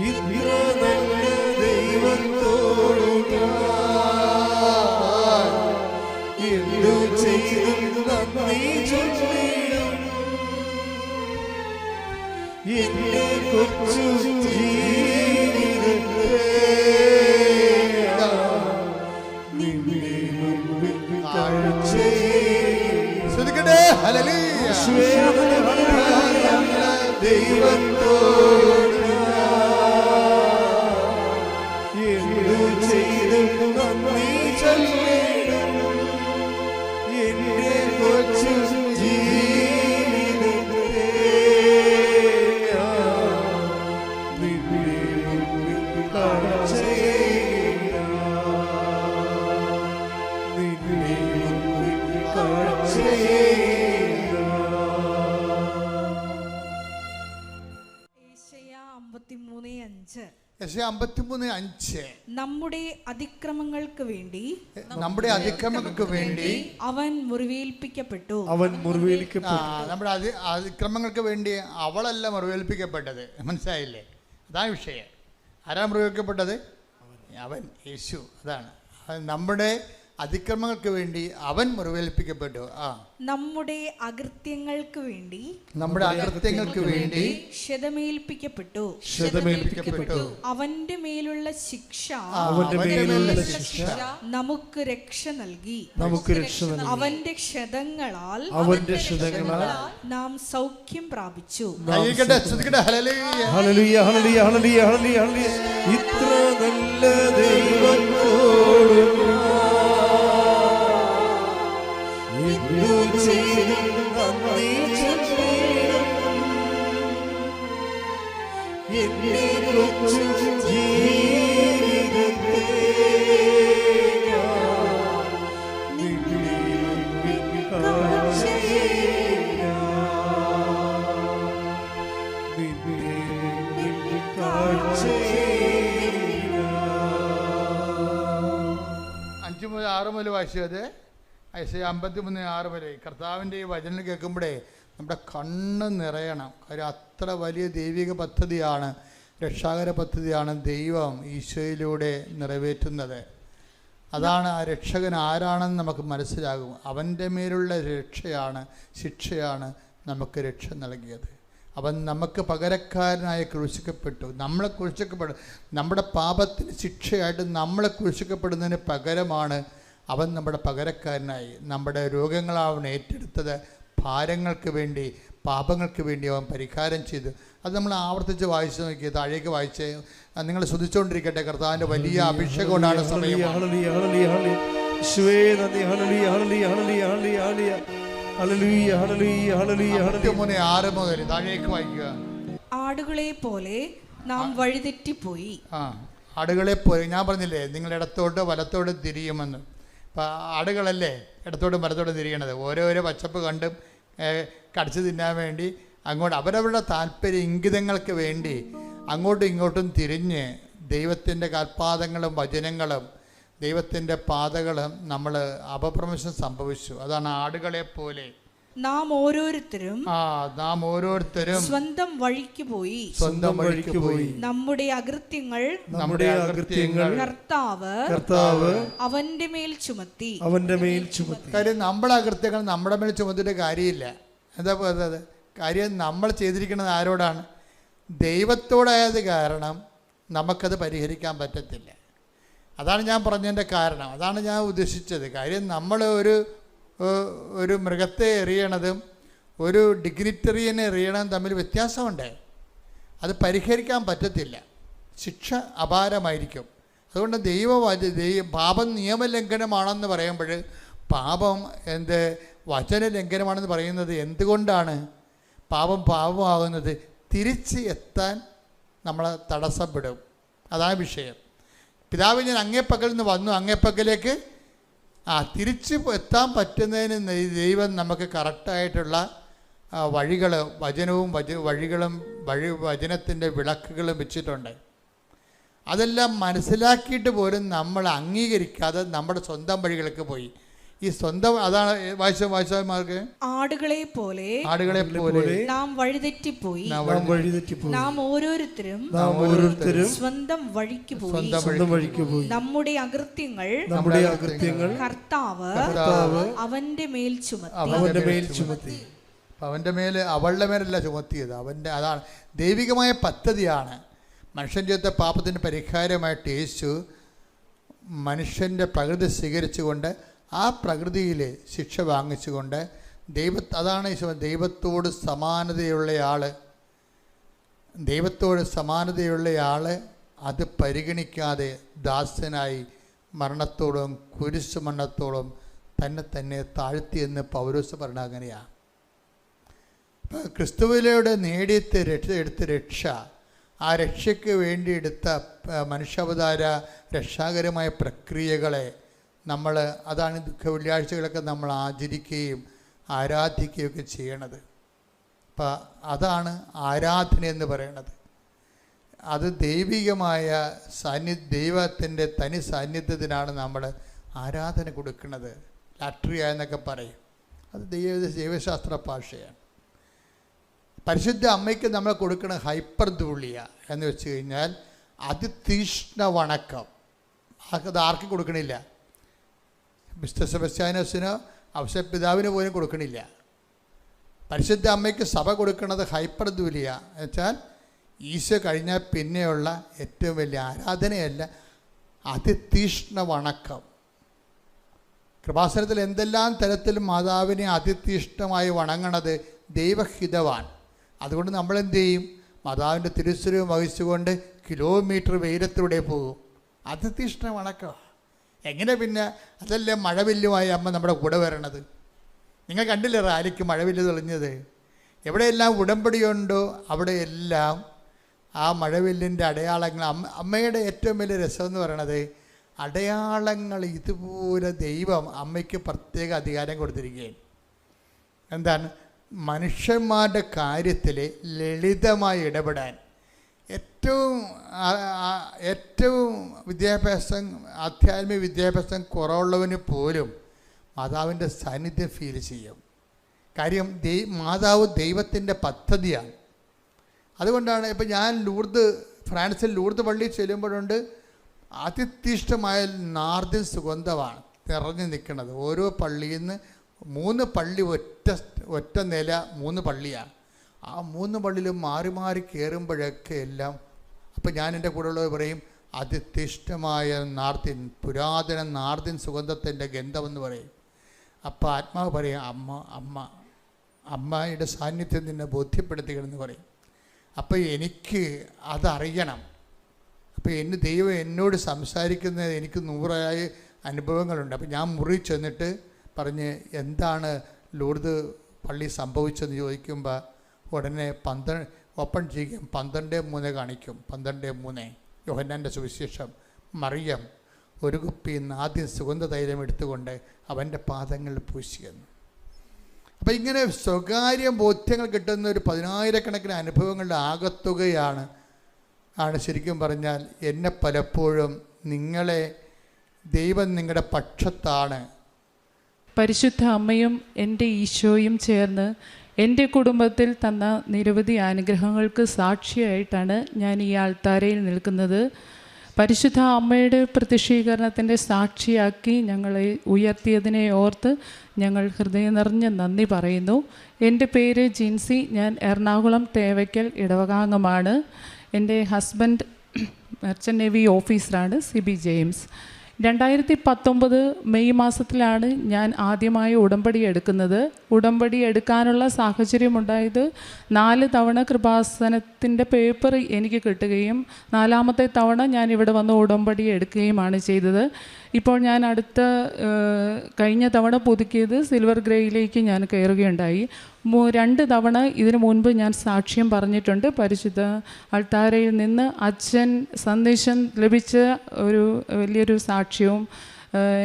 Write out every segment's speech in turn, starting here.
ഇത്ര നല്ല ദൈവത്തോടു എന്തു ചെയ്തും നന്ദി ചൊല്ലിടും. എന്റെ കൊച്ചു ജീവിതത്തെ നിന്റെ മുൻപിൽ കാഴ്ചയും ശ്രദ്ധിക്കട്ടെ. ഹല്ലേലൂയ. ദൈവത്തോട് എന്തു ചെയ്തും നന്ദി ചൊല്ലിടും. എന്റെ കൊച്ചു ജീവിതത്തെ നിന്റെ മുൻപിൽ കാഴ്ചയും നിന്റെ മുൻപിൽ കാഴ്ചയും. യെശയ്യാ 53:5 നമ്മുടെ അതിക്രമങ്ങൾക്ക് വേണ്ടി അവൻ മുറിവേൽപ്പിക്കപ്പെട്ടു. നമ്മുടെ അതിക്രമങ്ങൾക്ക് വേണ്ടി അവളല്ല മുറിവേൽപ്പിക്കപ്പെട്ടത്. മനസ്സിലായില്ലേ? അതാണ് വിഷയം. ആരാ മുറിവേൽക്കപ്പെട്ടത്? അവൻ, യേശു. അതാണ് നമ്മുടെ അതിക്രമങ്ങൾക്ക് വേണ്ടി അവൻ മുറിവേൽപ്പിക്കപ്പെട്ടു. നമ്മുടെ അകൃത്യങ്ങൾക്ക് വേണ്ടി ക്ഷതമേൽപ്പിക്കപ്പെട്ടു. അവന്റെ മേലുള്ള ശിക്ഷ നമുക്ക് രക്ഷ നൽകി. അവന്റെ ക്ഷതങ്ങളാൽ നാം സൗഖ്യം പ്രാപിച്ചു. ഇത്ര നല്ല ദൈവത്തോട് എന്തു ചെയ്തും നന്ദി ചൊല്ലിടും. എന്റെ കൊച്ചു ജീവിതത്തെ നിന്റെ മുൻപിൽ കാഴ്ചയും നിന്റെ മുൻപിൽ കാഴ്ചയും. 5 മുതൽ 6 മുതൽ വായിച്ചത്. യെശയ്യാ 53:6 വരെ. കർത്താവിൻ്റെ ഈ വചനം കേൾക്കുമ്പോഴേ നമ്മുടെ കണ്ണ് നിറയണം. കാര്യം അത്ര വലിയ ദൈവിക പദ്ധതിയാണ്, രക്ഷാകര പദ്ധതിയാണ് ദൈവം ഈശോയിലൂടെ നിറവേറ്റുന്നത്. അതാണ് ആ രക്ഷകൻ ആരാണെന്ന് നമുക്ക് മനസ്സിലാകും. അവൻ്റെ മേലുള്ള ശിക്ഷയാണ് നമുക്ക് രക്ഷ നൽകിയത്. അവൻ നമുക്ക് പകരക്കാരനായി ക്രൂശിക്കപ്പെട്ടു. നമ്മളെ ക്രൂശിക്കപ്പെടും. നമ്മുടെ പാപത്തിന് ശിക്ഷയായിട്ട് നമ്മളെ ക്രൂശിക്കപ്പെടുന്നതിന് പകരമാണ് അവൻ നമ്മുടെ പകരക്കാരനായി. നമ്മുടെ രോഗങ്ങൾ അവൻ ഏറ്റെടുത്തത്. ഭാരങ്ങൾക്ക് വേണ്ടി, പാപങ്ങൾക്ക് വേണ്ടി അവൻ പരിഹാരം ചെയ്തു. അത് നമ്മൾ ആവർത്തിച്ച് വായിച്ചു നോക്കി. താഴേക്ക് വായിച്ച് നിങ്ങൾ ശ്രദ്ധിച്ചുകൊണ്ടിരിക്കട്ടെ. കർത്താവിൻ്റെ വലിയ അഭിഷേകം കൊണ്ടാണ് സമയം. 53:6 മുതൽ താഴേക്ക് വായിക്കുക. ആടുകളെ പോലെ നാം വഴിതെറ്റിപ്പോയി. ആടുകളെ പോലെ ഞാൻ പറഞ്ഞില്ലേ, നിങ്ങൾ ഇടത്തോട്ട് വലത്തോട്ട് തിരിയുമെന്ന്. അപ്പം ആടുകളല്ലേ ഇടത്തോട്ടും വലത്തോട്ടും തിരിയണത്. ഓരോരോ പച്ചപ്പ് കണ്ടും കടിച്ചു തിന്നാൻ വേണ്ടി അങ്ങോട്ട് അവരവരുടെ താല്പര്യ ഇംഗിതങ്ങൾക്ക് വേണ്ടി അങ്ങോട്ടും ഇങ്ങോട്ടും തിരിഞ്ഞ് ദൈവത്തിൻ്റെ കാൽപാദങ്ങളും വചനങ്ങളും ദൈവത്തിൻ്റെ പാതകളും നമ്മൾ അപഭ്രംശം സംഭവിച്ചു. അതാണ് ആടുകളെ പോലെ നാം ഓരോരുത്തരും സ്വന്തം വഴിക്ക് പോയി. നമ്മുടെ അകൃത്യങ്ങൾ കർത്താവ് അവന്റെ മേൽ ചുമത്തി. കാര്യം നമ്മളെ അകൃത്യങ്ങൾ നമ്മുടെ മേൽ ചുമത്തിയിട്ട് കാര്യമില്ല. എന്താ പറയുന്നത്? കാര്യം നമ്മൾ ചെയ്തിരിക്കുന്നത് ആരോടാണ്? ദൈവത്തോടായത് കാരണം നമുക്കത് പരിഹരിക്കാൻ പറ്റത്തില്ല. അതാണ് ഞാൻ പറഞ്ഞതിൻ്റെ കാരണം. അതാണ് ഞാൻ ഉദ്ദേശിച്ചത്. കാര്യം നമ്മൾ ഒരു മൃഗത്തെ എറിയണതും ഒരു ഡിഗ്നിറ്ററിയനെ എറിയണതും തമ്മിൽ വ്യത്യാസമുണ്ട്. അത് പരിഹരിക്കാൻ പറ്റത്തില്ല. ശിക്ഷ അപാരമായിരിക്കും. അതുകൊണ്ട് പാപം നിയമലംഘനമാണെന്ന് പറയുമ്പോൾ പാപം വചന ലംഘനമാണെന്ന് പറയുന്നത് എന്തുകൊണ്ടാണ്? പാപമാകുന്നത് തിരിച്ച് എത്താൻ നമ്മളെ തടസ്സപ്പെടും. അതാണ് വിഷയം. പിതാവ് ഞാൻ അങ്ങേപ്പക്കൽ നിന്ന് വന്നു, അങ്ങേപ്പക്കലേക്ക് തിരിച്ച് എത്താൻ പറ്റുന്നതിന് ദൈവം നമുക്ക് കറക്റ്റായിട്ടുള്ള വചനത്തിൻ്റെ വിളക്കുകളും വെച്ചിട്ടുണ്ട്. അതെല്ലാം മനസ്സിലാക്കിയിട്ട് പോലും നമ്മൾ അംഗീകരിക്കാതെ നമ്മുടെ സ്വന്തം വഴികൾക്ക് പോയി. ഈ സ്വന്തം അതാണ് വായിച്ചമാർക്ക് ആടുകളെ പോലെ നാം വഴിതെറ്റിപ്പോയി നാം ഓരോരുത്തരും സ്വന്തം വഴിക്ക് പോയി നമ്മുടെ അകൃത്യങ്ങൾ കർത്താവ് അവന്റെ മേൽ ചുമത്തി. അവൻ്റെ മേൽ അവളുടെ മേലല്ല ചുമത്തിയത്, അതാണ് ദൈവികമായ പദ്ധതിയാണ്. മനുഷ്യൻ ചെയ്ത പാപത്തിന് പരിഹാരമായിട്ട് യേശു മനുഷ്യൻ്റെ പ്രകൃതി സ്വീകരിച്ചുകൊണ്ട് ആ പ്രകൃതിയിൽ ശിക്ഷ വാങ്ങിച്ചുകൊണ്ട് അതാണ് ദൈവത്തോട് സമാനതയുള്ള അത് പരിഗണിക്കാതെ ദാസനായി മരണത്തോളം കുരിശു മരണത്തോളം തന്നെ താഴ്ത്തിയെന്ന് പൗലോസ് പറഞ്ഞ അങ്ങനെയാണ്. ക്രിസ്തുവിലൂടെ എടുത്ത രക്ഷ, ആ രക്ഷയ്ക്ക് വേണ്ടി എടുത്ത മനുഷ്യാവതാര രക്ഷാകരമായ പ്രക്രിയകളെ അതാണ് വെള്ളിയാഴ്ചകളൊക്കെ നമ്മൾ ആചരിക്കുകയും ആരാധിക്കുകയൊക്കെ ചെയ്യണത്. അപ്പം അതാണ് ആരാധന എന്ന് പറയുന്നത്. അത് ദൈവികമായ ദൈവത്തിൻ്റെ തനി സാന്നിധ്യത്തിനാണ് നമ്മൾ ആരാധന കൊടുക്കുന്നത്. ലാട്രിയ എന്നൊക്കെ പറയും, അത് ദൈവശാസ്ത്ര ഭാഷയാണ്. പരിശുദ്ധ അമ്മയ്ക്ക് നമ്മൾ കൊടുക്കുന്ന ഹൈപ്പർധൂളിയ എന്ന് വെച്ച് കഴിഞ്ഞാൽ അതിതീഷ്ണ വണക്കം. അത് ആർക്കും കൊടുക്കണില്ല. മിസ്റ്റർ സെബസ്ത്യാനോസിനോ ഔസേപ്പിതാവിന് പോലും കൊടുക്കണില്ല. പരിശുദ്ധ അമ്മയ്ക്ക് സഭ കൊടുക്കുന്നത് ഹൈപ്പർധൂലിയ എന്ന് വെച്ചാൽ ഈശോ കഴിഞ്ഞാൽ പിന്നെയുള്ള ഏറ്റവും വലിയ ആരാധനയല്ല, അതിതീഷ്ണ വണക്കം. കൃപാസനത്തിൽ എന്തെല്ലാം തരത്തിലും മാതാവിനെ അതിതീഷ്ണമായി വണങ്ങണത് ദൈവഹിതവാൻ. അതുകൊണ്ട് നമ്മളെന്ത് ചെയ്യും? മാതാവിൻ്റെ തിരുസ്വരൂപം വഹിച്ചുകൊണ്ട് കിലോമീറ്റർ വെയിലത്തൂടെ പോകും. അതിതീഷ്ണ വണക്കം. എങ്ങനെ പിന്നെ അതല്ലേ മഴവില്ലുമായി അമ്മ നമ്മുടെ കൂടെ വരണത്? നിങ്ങൾ കണ്ടില്ലേ റാലിക്ക് മഴവില്ല് തെളിഞ്ഞത്? എവിടെയെല്ലാം ഉടമ്പടിയുണ്ടോ അവിടെയെല്ലാം ആ മഴവില്ലിൻ്റെ അടയാളങ്ങൾ. അമ്മയുടെ ഏറ്റവും വലിയ രസമെന്ന് പറയണത് അടയാളങ്ങൾ ഇതുപോലെ ദൈവം അമ്മയ്ക്ക് പ്രത്യേക അധികാരം കൊടുത്തിരിക്കുകയാണ്. എന്താണ്? മനുഷ്യന്മാരുടെ കാര്യത്തിൽ ലളിതമായി ഇടപെടാൻ. ഏറ്റവും വിദ്യാഭ്യാസം, ആധ്യാത്മിക വിദ്യാഭ്യാസം കുറവുള്ളവന് പോലും മാതാവിൻ്റെ സാന്നിധ്യം ഫീൽ ചെയ്യും. കാര്യം മാതാവ് ദൈവത്തിൻ്റെ പദ്ധതിയാണ്. അതുകൊണ്ടാണ് ഇപ്പം ഞാൻ ഫ്രാൻസിൽ ലൂർദ് പള്ളിയിൽ ചെല്ലുമ്പോഴുണ്ട് അതിതീഷ്ണമായ നാർദിൻ സുഗന്ധമാണ് നിറഞ്ഞു നിൽക്കുന്നത്. ഓരോ പള്ളിയിൽ നിന്ന് 3 പള്ളി ഒറ്റ നില 3 പള്ളിയാണ്. ആ 3 പള്ളിയിലും മാറി മാറി കയറുമ്പോഴൊക്കെ എല്ലാം അപ്പം ഞാൻ എൻ്റെ കൂടെയുള്ളവർ പറയും അതിതീഷ്ണമായ നാർദിൻ, പുരാതന നാർദിൻ സുഗന്ധത്തിൻ്റെ ഗന്ധമെന്ന് പറയും. അപ്പം ആത്മാവ് പറയും അമ്മയുടെ സാന്നിധ്യം നിന്നെ ബോധ്യപ്പെടുത്തുകയെന്ന് പറയും. അപ്പം എനിക്ക് അതറിയണം. അപ്പം ദൈവം എന്നോട് സംസാരിക്കുന്നത് എനിക്ക് 100 അനുഭവങ്ങളുണ്ട്. അപ്പം ഞാൻ മുറി ചെന്നിട്ട് പറഞ്ഞ് എന്താണ് ലൂർദ് പള്ളി സംഭവിച്ചതെന്ന് ചോദിക്കുമ്പോൾ ഉടനെ ഓപ്പൺ ചെയ്യും, 12:3 കാണിക്കും. 12:3 യോഹന്നാൻ്റെ സുവിശേഷം. മറിയം ഒരു കുപ്പി ആദ്യം സുഗന്ധ തൈലം എടുത്തുകൊണ്ട് അവൻ്റെ പാദങ്ങളിൽ പൂശിയെന്ന്. അപ്പം ഇങ്ങനെ സ്വകാര്യ ബോധ്യങ്ങൾ കിട്ടുന്ന ഒരു 10,000-കണക്കിന് അനുഭവങ്ങളുടെ ആകത്തുകയാണ് ശരിക്കും പറഞ്ഞാൽ എന്നെ പലപ്പോഴും ദൈവം നിങ്ങളുടെ പക്ഷത്താണ്. പരിശുദ്ധ അമ്മയും എൻ്റെ ഈശോയും ചേർന്ന് എൻ്റെ കുടുംബത്തിൽ തന്ന നിരവധി അനുഗ്രഹങ്ങൾക്ക് സാക്ഷിയായിട്ടാണ് ഞാൻ ഈ ആൾത്താരയിൽ നിൽക്കുന്നത്. പരിശുദ്ധ അമ്മയുടെ പ്രത്യക്ഷീകരണത്തിൻ്റെ സാക്ഷിയാക്കി ഞങ്ങളെ ഉയർത്തിയതിനെ ഓർത്ത് ഞങ്ങൾ ഹൃദയം നിറഞ്ഞ നന്ദി പറയുന്നു. എൻ്റെ പേര് ജിൻസി. ഞാൻ എറണാകുളം തേവയ്ക്കൽ ഇടവകാംഗമാണ്. എൻ്റെ ഹസ്ബൻഡ് മെർച്ചൻ്റ് നേവി ഓഫീസറാണ്, സിബി ജെയിംസ്. 2019 മെയ് മാസത്തിലാണ് ഞാൻ ആദ്യമായി ഉടമ്പടി എടുക്കുന്നത്. ഉടമ്പടി എടുക്കാനുള്ള സാഹചര്യമുണ്ടായത് 4 തവണ കൃപാസനത്തിൻ്റെ പേപ്പർ എനിക്ക് കിട്ടുകയും 4ാമത്തെ തവണ ഞാൻ ഇവിടെ വന്ന് ഉടമ്പടി എടുക്കുകയുമാണ് ചെയ്തത്. ഇപ്പോൾ ഞാൻ കഴിഞ്ഞ തവണ പുതുക്കിയത് സിൽവർ ഗ്രേയിലേക്ക് ഞാൻ കയറുകയുണ്ടായി. 2 തവണ ഇതിനു മുൻപ് ഞാൻ സാക്ഷ്യം പറഞ്ഞിട്ടുണ്ട്. പരിശുദ്ധ അൾത്താരയിൽ നിന്ന് അച്ഛൻ സന്ദേശം ലഭിച്ച ഒരു വലിയൊരു സാക്ഷ്യവും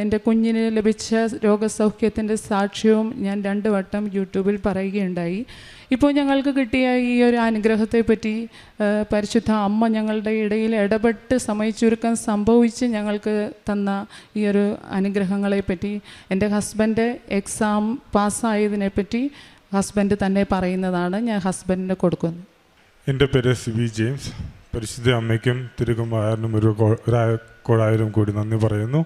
എൻ്റെ കുഞ്ഞിന് ലഭിച്ച രോഗസൗഖ്യത്തിൻ്റെ സാക്ഷ്യവും ഞാൻ 2 വട്ടം യൂട്യൂബിൽ പറയുകയുണ്ടായി. ഇപ്പോൾ ഞങ്ങൾക്ക് കിട്ടിയ ഈ ഒരു അനുഗ്രഹത്തെപ്പറ്റി പരിശുദ്ധ അമ്മ ഞങ്ങളുടെ ഇടയിൽ ഇടപെട്ട് സമയച്ചുരുക്കം സംഭവിച്ച് ഞങ്ങൾക്ക് തന്ന ഈ ഒരു അനുഗ്രഹങ്ങളെപ്പറ്റി എൻ്റെ ഹസ്ബൻഡ് എക്സാം പാസ്സായതിനെപ്പറ്റി ഹസ്ബൻഡ് തന്നെ പറയുന്നതാണ്. ഞാൻ ഹസ്ബൻഡിന് കൊടുക്കുന്നു. എൻ്റെ പേര് സിബി ജെയിംസ്. പരിശുദ്ധ അമ്മയ്ക്കും തിരുകുമാരനും ഒരു 1000 കോടി നന്ദി പറയുന്നു.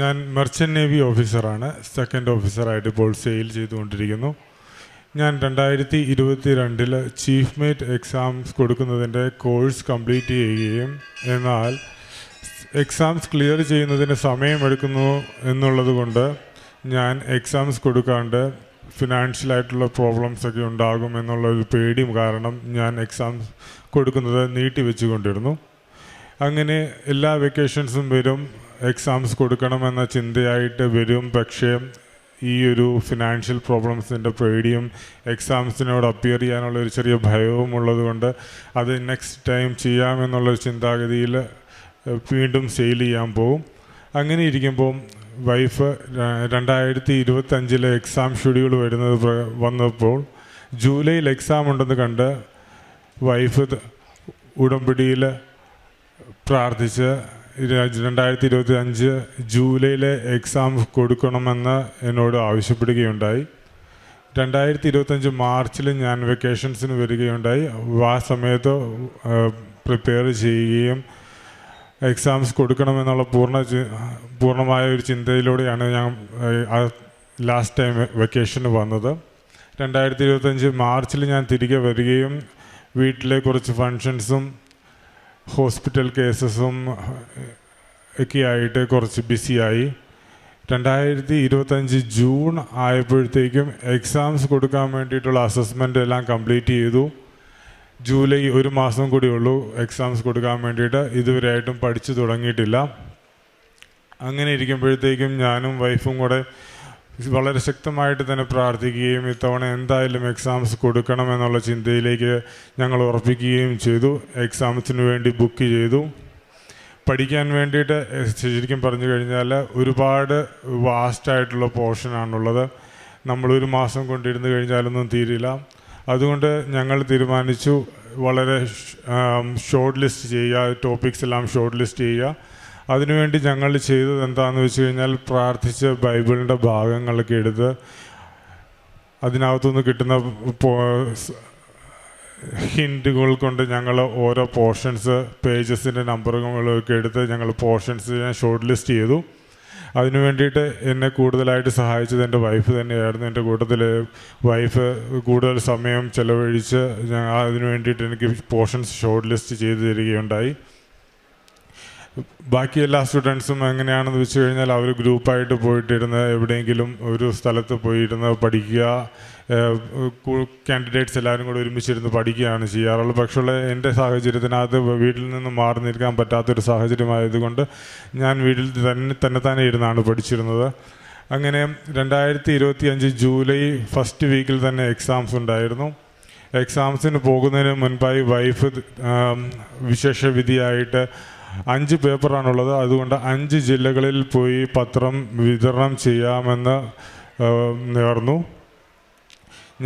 ഞാൻ മെർച്ചൻ്റ് നേവി ഓഫീസറാണ്. 2nd ഓഫീസറായിട്ട് ഇപ്പോൾ സെയിൽ ചെയ്തുകൊണ്ടിരിക്കുന്നു. ഞാൻ 2022 ചീഫ് മേറ്റ് എക്സാംസ് കൊടുക്കുന്നതിൻ്റെ കോഴ്സ് കംപ്ലീറ്റ് ചെയ്യുകയും എന്നാൽ എക്സാംസ് ക്ലിയർ ചെയ്യുന്നതിന് സമയമെടുക്കുന്നു എന്നുള്ളത് കൊണ്ട് ഞാൻ എക്സാംസ് കൊടുക്കാണ്ട് ഫിനാൻഷ്യലായിട്ടുള്ള പ്രോബ്ലംസൊക്കെ ഉണ്ടാകും എന്നുള്ളൊരു പേടി കാരണം ഞാൻ എക്സാംസ് കൊടുക്കുന്നത് നീട്ടി വെച്ചുകൊണ്ടിരുന്നു. അങ്ങനെ എല്ലാ വെക്കേഷൻസും വരും, എക്സാംസ് കൊടുക്കണമെന്ന ചിന്തയായിട്ട് വരും. പക്ഷേ ഈ ഒരു ഫിനാൻഷ്യൽ പ്രോബ്ലംസിൻ്റെ പേടിയും എക്സാംസിനോട് അപ്പിയർ ചെയ്യാനുള്ള ഒരു ചെറിയ ഭയവും ഉള്ളതുകൊണ്ട് അത് നെക്സ്റ്റ് ടൈം ചെയ്യാമെന്നുള്ളൊരു ചിന്താഗതിയിൽ വീണ്ടും സെയിൽ ചെയ്യാൻ പോകും. അങ്ങനെ ഇരിക്കുമ്പോൾ വൈഫ് 2025 എക്സാം ഷെഡ്യൂൾ വന്നപ്പോൾ ജൂലൈയിൽ എക്സാം ഉണ്ടെന്ന് കണ്ട് വൈഫ് ഉടമ്പടിയിൽ പ്രാർത്ഥിച്ച് 2025 ജൂലൈയിലെ എക്സാം കൊടുക്കണമെന്ന് എന്നോട് ആവശ്യപ്പെടുകയുണ്ടായി. 2025 മാർച്ചിൽ ഞാൻ വെക്കേഷൻസിന് വരികയുണ്ടായി. ആ സമയത്ത് പ്രിപ്പയർ ചെയ്യുകയും എക്സാംസ് കൊടുക്കണമെന്നുള്ള പൂർണ്ണമായ ഒരു ചിന്തയിലൂടെയാണ് ഞാൻ ലാസ്റ്റ് ടൈം വെക്കേഷന് വന്നത്. 2025 മാർച്ചിൽ ഞാൻ തിരികെ വരികയും വീട്ടിലെ കുറച്ച് ഫങ്ഷൻസും ഹോസ്പിറ്റൽ കേസസും ഒക്കെ ആയിട്ട് കുറച്ച് ബിസിയായി. 2025 ജൂൺ ആയപ്പോഴത്തേക്കും എക്സാംസ് കൊടുക്കാൻ വേണ്ടിയിട്ടുള്ള അസസ്മെൻ്റ് എല്ലാം കംപ്ലീറ്റ് ചെയ്തു. ജൂലൈ 1 മാസം കൂടി ഉള്ളൂ എക്സാംസ് കൊടുക്കാൻ വേണ്ടിയിട്ട്. ഇതുവരെയായിട്ടും പഠിച്ചു തുടങ്ങിയിട്ടില്ല. അങ്ങനെ ഇരിക്കുമ്പോഴത്തേക്കും ഞാനും വൈഫും കൂടെ വളരെ ശക്തമായിട്ട് തന്നെ പ്രാർത്ഥിക്കുകയും ഇത്തവണ എന്തായാലും എക്സാംസ് കൊടുക്കണമെന്നുള്ള ചിന്തയിലേക്ക് ഞങ്ങൾ ഉറപ്പിക്കുകയും ചെയ്തു. എക്സാംസിന് വേണ്ടി ബുക്ക് ചെയ്തു. പഠിക്കാൻ വേണ്ടിയിട്ട് ശരിക്കും പറഞ്ഞു കഴിഞ്ഞാൽ ഒരുപാട് വാസ്റ്റായിട്ടുള്ള പോർഷനാണുള്ളത്. നമ്മളൊരു മാസം കൊണ്ടിരുന്ന് കഴിഞ്ഞാലൊന്നും തീരില്ല. അതുകൊണ്ട് ഞങ്ങൾ തീരുമാനിച്ചു വളരെ ഷോർട്ട് ലിസ്റ്റ് ചെയ്യുക, ടോപ്പിക്സ് എല്ലാം ഷോർട്ട് ലിസ്റ്റ് ചെയ്യുക. അതിനുവേണ്ടി ഞങ്ങൾ ചെയ്തത് എന്താണെന്ന് വെച്ച് കഴിഞ്ഞാൽ പ്രാർത്ഥിച്ച് ബൈബിളിൻ്റെ ഭാഗങ്ങളൊക്കെ എടുത്ത് അതിനകത്തുനിന്ന് കിട്ടുന്ന ഹിൻറ്റുകൾ കൊണ്ട് ഞങ്ങൾ ഓരോ പോർഷൻസ് പേജസിൻ്റെ നമ്പറുകളൊക്കെ എടുത്ത് ഞങ്ങൾ പോർഷൻസ് ഞാൻ ഷോർട്ട് ലിസ്റ്റ് ചെയ്തു. അതിനു വേണ്ടിയിട്ട് എന്നെ കൂടുതലായിട്ട് സഹായിച്ചത് എൻ്റെ വൈഫ് തന്നെയായിരുന്നു. എൻ്റെ കൂട്ടത്തിൽ വൈഫ് കൂടുതൽ സമയം ചിലവഴിച്ച് അതിനു വേണ്ടിയിട്ട് എനിക്ക് പോർഷൻസ് ഷോർട്ട് ലിസ്റ്റ് ചെയ്ത് തരികയുണ്ടായി. ബാക്കി എല്ലാ സ്റ്റുഡൻസും എങ്ങനെയാണെന്ന് വെച്ച് കഴിഞ്ഞാൽ അവർ ഗ്രൂപ്പായിട്ട് പോയിട്ടിരുന്ന് എവിടെയെങ്കിലും ഒരു സ്ഥലത്ത് പോയിരുന്ന് പഠിക്കുക, കാൻഡിഡേറ്റ്സ് എല്ലാവരും കൂടെ ഒരുമിച്ചിരുന്ന് പഠിക്കുകയാണ് ചെയ്യാറുള്ളത്. പക്ഷേ എൻ്റെ സാഹചര്യത്തിനകത്ത് വീട്ടിൽ നിന്ന് മാറി നിൽക്കാൻ പറ്റാത്തൊരു സാഹചര്യമായതുകൊണ്ട് ഞാൻ വീട്ടിൽ തന്നെ ഇരുന്നാണ് പഠിച്ചിരുന്നത്. അങ്ങനെ 2025 ജൂലൈ ഫസ്റ്റ് വീക്കിൽ തന്നെ എക്സാംസ് ഉണ്ടായിരുന്നു. എക്സാംസിന് പോകുന്നതിന് മുൻപായി വൈഫ് വിശേഷവിധിയായിട്ട് 5 പേപ്പറാണുള്ളത്. അതുകൊണ്ട് 5 ജില്ലകളിൽ പോയി പത്രം വിതരണം ചെയ്യാമെന്ന് നേർന്നു.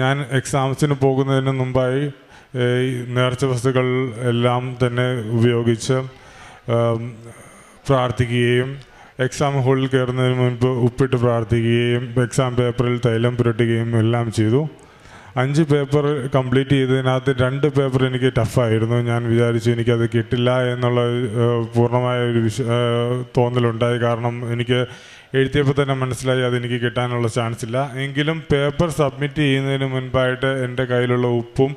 ഞാൻ എക്സാംസിന് പോകുന്നതിന് മുമ്പായി നേർച്ച വസ്തുക്കൾ എല്ലാം തന്നെ ഉപയോഗിച്ച് പ്രാർത്ഥിക്കുകയും എക്സാം ഹോളിൽ കയറുന്നതിന് മുൻപ് ഉപ്പിട്ട് പ്രാർത്ഥിക്കുകയും എക്സാം പേപ്പറിൽ തൈലം പുരട്ടുകയും എല്ലാം ചെയ്തു. 5 പേപ്പർ കംപ്ലീറ്റ് ചെയ്തതിനകത്ത് 2 പേപ്പർ എനിക്ക് ടഫായിരുന്നു. ഞാൻ വിചാരിച്ചു എനിക്കത് കിട്ടില്ല എന്നുള്ള പൂർണ്ണമായ ഒരു തോന്നലുണ്ടായി. കാരണം എനിക്ക് എഴുതിയപ്പോൾ തന്നെ മനസ്സിലായി അതെനിക്ക് കിട്ടാനുള്ള ചാൻസ് ഇല്ല. എങ്കിലും പേപ്പർ സബ്മിറ്റ് ചെയ്യുന്നതിന് മുൻപായിട്ട് എൻ്റെ കയ്യിലുള്ള ഉപ്പും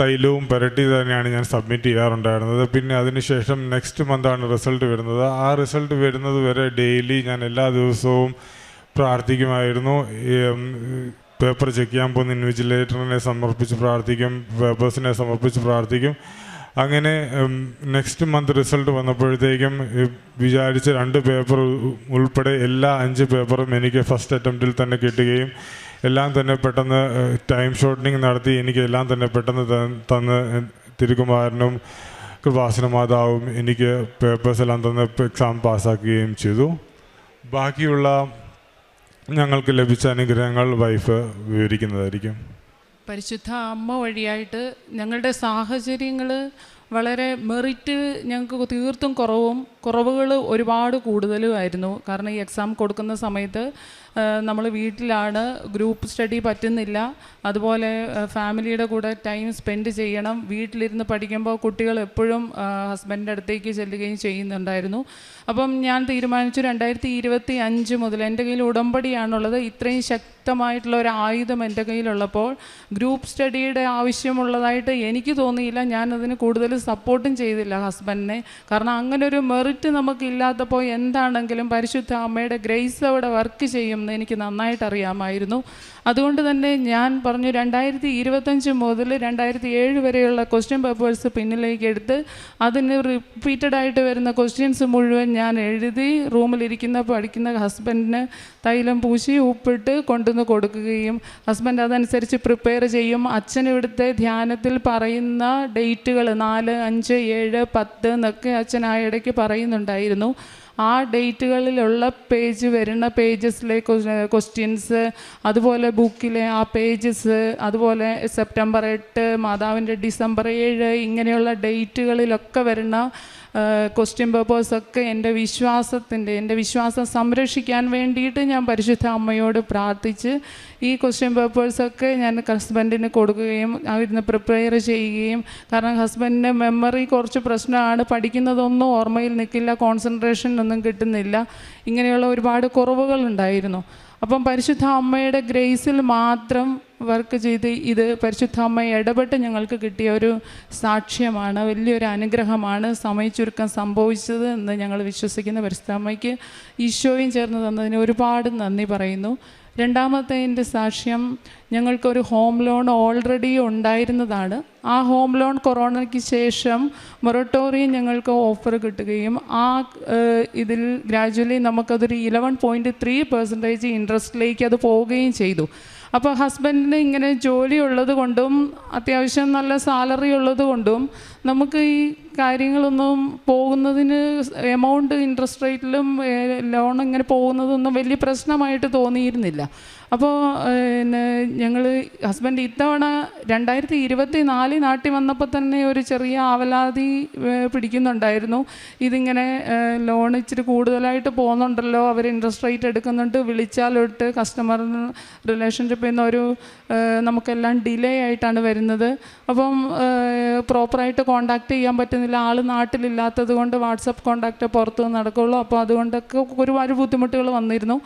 തൈലവും പുരട്ടി തന്നെയാണ് ഞാൻ സബ്മിറ്റ് ചെയ്യാറുണ്ടായിരുന്നത്. പിന്നെ അതിനുശേഷം നെക്സ്റ്റ് മന്താണ് റിസൾട്ട് വരുന്നത്. ആ റിസൾട്ട് വരുന്നത് വരെ ഡെയിലി ഞാൻ എല്ലാ ദിവസവും പ്രാർത്ഥിക്കുമായിരുന്നു. പേപ്പർ ചെക്ക് ചെയ്യാൻ പോകുന്ന ഇൻവിജിലേറ്ററിനെ സമർപ്പിച്ച് പ്രാർത്ഥിക്കും, പേപ്പേഴ്സിനെ സമർപ്പിച്ച് പ്രാർത്ഥിക്കും. അങ്ങനെ നെക്സ്റ്റ് മന്ത് റിസൾട്ട് വന്നപ്പോഴത്തേക്കും വിചാരിച്ച് 2 പേപ്പർ ഉൾപ്പെടെ എല്ലാ 5 പേപ്പറും എനിക്ക് ഫസ്റ്റ് അറ്റംപ്റ്റിൽ തന്നെ കിട്ടുകയും എല്ലാം തന്നെ പെട്ടെന്ന് ടൈം ഷോർട്ടനിങ് നടത്തി എനിക്ക് എല്ലാം തന്നെ പെട്ടെന്ന് തന്ന് തിരുകുമാരനും കൃപാസന മാതാവും എനിക്ക് പേപ്പേഴ്സ് എല്ലാം തന്ന് എക്സാം പാസ്സാക്കുകയും ചെയ്തു. ബാക്കിയുള്ള ഞങ്ങൾക്ക് ലഭിച്ച അനുഗ്രഹങ്ങൾ വൈഫ് വിവരിക്കുന്നതായിരിക്കും. പരിശുദ്ധ അമ്മ വഴിയായിട്ട് ഞങ്ങളുടെ സാഹചര്യങ്ങൾ വളരെ മെറിറ്റ് ഞങ്ങൾക്ക് തീർത്തും കുറവുകൾ ഒരുപാട് കൂടുതലുമായിരുന്നു. കാരണം ഈ എക്സാം കൊടുക്കുന്ന സമയത്ത് നമ്മൾ വീട്ടിലാണ്, ഗ്രൂപ്പ് സ്റ്റഡി പറ്റുന്നില്ല, അതുപോലെ ഫാമിലിയുടെ കൂടെ ടൈം സ്പെൻഡ് ചെയ്യണം. വീട്ടിലിരുന്ന് പഠിക്കുമ്പോൾ കുട്ടികൾ എപ്പോഴും ഹസ്ബൻഡിൻ്റെ അടുത്തേക്ക് ചെല്ലുകയും ചെയ്യുന്നുണ്ടായിരുന്നു. അപ്പം ഞാൻ തീരുമാനിച്ചു 2025 മുതൽ എൻ്റെ കയ്യിൽ ഉടമ്പടിയാണുള്ളത്. ഇത്രയും ശക്തമായിട്ടുള്ള ഒരു ആയുധം എൻ്റെ കയ്യിലുള്ളപ്പോൾ ഗ്രൂപ്പ് സ്റ്റഡിയുടെ ആവശ്യമുള്ളതായിട്ട് എനിക്ക് തോന്നിയില്ല. ഞാനതിന് കൂടുതൽ സപ്പോർട്ടും ചെയ്തില്ല ഹസ്ബൻഡിനെ. കാരണം അങ്ങനെ ഒരു മെറിറ്റ് നമുക്കില്ലാത്തപ്പോൾ എന്താണെങ്കിലും പരിശുദ്ധ അമ്മയുടെ ഗ്രേസ് അവിടെ വർക്ക് ചെയ്യുമെന്ന് എനിക്ക് നന്നായിട്ട് അറിയാമായിരുന്നു. അതുകൊണ്ട് തന്നെ ഞാൻ പറഞ്ഞു 2025 മുതൽ 2007 വരെയുള്ള ക്വസ്റ്റ്യൻ പേപ്പേഴ്സ് പിന്നിലേക്ക് എടുത്ത് അതിന് റിപ്പീറ്റഡായിട്ട് വരുന്ന ക്വസ്റ്റ്യൻസ് മുഴുവൻ ഞാൻ എഴുതി പഠിക്കുന്ന ഹസ്ബൻഡിന് തൈലം പൂശി ഉപ്പിട്ട് കൊണ്ടുവന്ന് കൊടുക്കുകയും ഹസ്ബൻഡ് അതനുസരിച്ച് പ്രിപ്പയർ ചെയ്യും. അച്ഛൻ ഇവിടുത്തെ ധ്യാനത്തിൽ പറയുന്ന ഡേറ്റുകൾ 4, 5, 7, 10 എന്നൊക്കെ അച്ഛൻ ആ ഇടയ്ക്ക് പറയുന്നുണ്ടായിരുന്നു. ആ ഡേറ്റുകളിലുള്ള വരുന്ന പേജസിലെ ക്വസ്റ്റ്യൻസ്, അതുപോലെ ബുക്കിലെ ആ പേജസ്, അതുപോലെ സെപ്റ്റംബർ 8, മാതാവിൻ്റെ ഡിസംബർ 7 ഇങ്ങനെയുള്ള ഡേറ്റുകളിലൊക്കെ വരുന്ന ക്വസ്റ്റ്യൻ പേപ്പേഴ്സൊക്കെ എൻ്റെ വിശ്വാസം സംരക്ഷിക്കാൻ വേണ്ടിയിട്ട് ഞാൻ പരിശുദ്ധ അമ്മയോട് പ്രാർത്ഥിച്ച് ഈ ക്വസ്റ്റ്യൻ പേപ്പേഴ്സൊക്കെ ഞാൻ ഹസ്ബൻഡിന് കൊടുക്കുകയും അവിടുന്ന് പ്രിപ്പയർ ചെയ്യുകയും, കാരണം ഹസ്ബൻഡിൻ്റെ മെമ്മറി കുറച്ച് പ്രശ്നമാണ്, പഠിക്കുന്നതൊന്നും ഓർമ്മയിൽ നിൽക്കില്ല, കോൺസെൻട്രേഷൻ ഒന്നും കിട്ടുന്നില്ല, ഇങ്ങനെയുള്ള ഒരുപാട് കുറവുകളുണ്ടായിരുന്നു. അപ്പം പരിശുദ്ധ അമ്മയുടെ ഗ്രേസിൽ മാത്രം വർക്ക് ചെയ്ത് ഇത് പരിശുദ്ധ അമ്മ ഇടപെട്ട് ഞങ്ങൾക്ക് കിട്ടിയ ഒരു സാക്ഷ്യമാണ്, വലിയൊരു അനുഗ്രഹമാണ് സമയച്ചുരുക്കം സംഭവിച്ചത് എന്ന് ഞങ്ങൾ വിശ്വസിക്കുന്ന പരിശുദ്ധ അമ്മയ്ക്ക് ഈശോയും ചേർന്ന് തന്നതിന് ഒരുപാട് നന്ദി പറയുന്നു. രണ്ടാമത്തെ എൻ്റെ സാക്ഷ്യം, ഞങ്ങൾക്കൊരു ഹോം ലോൺ ഓൾറെഡി ഉണ്ടായിരുന്നതാണ്. ആ ഹോം ലോൺ കൊറോണയ്ക്ക് ശേഷം മൊറട്ടോറിയം ഞങ്ങൾക്ക് ഓഫർ കിട്ടുകയും ഇതിൽ ഗ്രാജുവലി നമുക്കതൊരു 11.3% ഇൻട്രസ്റ്റിലേക്ക് അത് പോവുകയും ചെയ്തു. അപ്പോൾ ഹസ്ബൻഡിന് ഇങ്ങനെ ജോലി ഉള്ളത് കൊണ്ടും അത്യാവശ്യം നല്ല സാലറി ഉള്ളത് കൊണ്ടും നമുക്ക് ഈ കാര്യങ്ങളൊന്നും പോകുന്നതിന് എമൗണ്ട് ഇൻട്രസ്റ്റ് റേറ്റിലും ലോൺ ഇങ്ങനെ പോകുന്നതൊന്നും വലിയ പ്രശ്നമായിട്ട് തോന്നിയിരുന്നില്ല. അപ്പോൾ ഹസ്ബൻഡ് ഇത്തവണ 2024 നാട്ടിൽ വന്നപ്പോൾ തന്നെ ഒരു ചെറിയ ആവലാതി പിടിക്കുന്നുണ്ടായിരുന്നു. ഇതിങ്ങനെ ലോൺ ഇച്ചിരി കൂടുതലായിട്ട് പോകുന്നുണ്ടല്ലോ, അവർ ഇൻട്രസ്റ്റ് റേറ്റ് എടുക്കുന്നുണ്ട്, വിളിച്ചാലൊട്ട് കസ്റ്റമർ റിലേഷൻഷിപ്പിൽ നിന്നൊരു നമുക്കെല്ലാം ഡിലേ ആയിട്ടാണ് വരുന്നത്. അപ്പം പ്രോപ്പറായിട്ട് കോണ്ടാക്ട് ചെയ്യാൻ പറ്റുന്നില്ല, ആൾ നാട്ടിലില്ലാത്തത് കൊണ്ട് വാട്സപ്പ് കോണ്ടാക്റ്റ് പുറത്ത് നടക്കുള്ളൂ. അപ്പോൾ അതുകൊണ്ടൊക്കെ ഒരുപാട് ബുദ്ധിമുട്ടുകൾ വന്നിരുന്നു.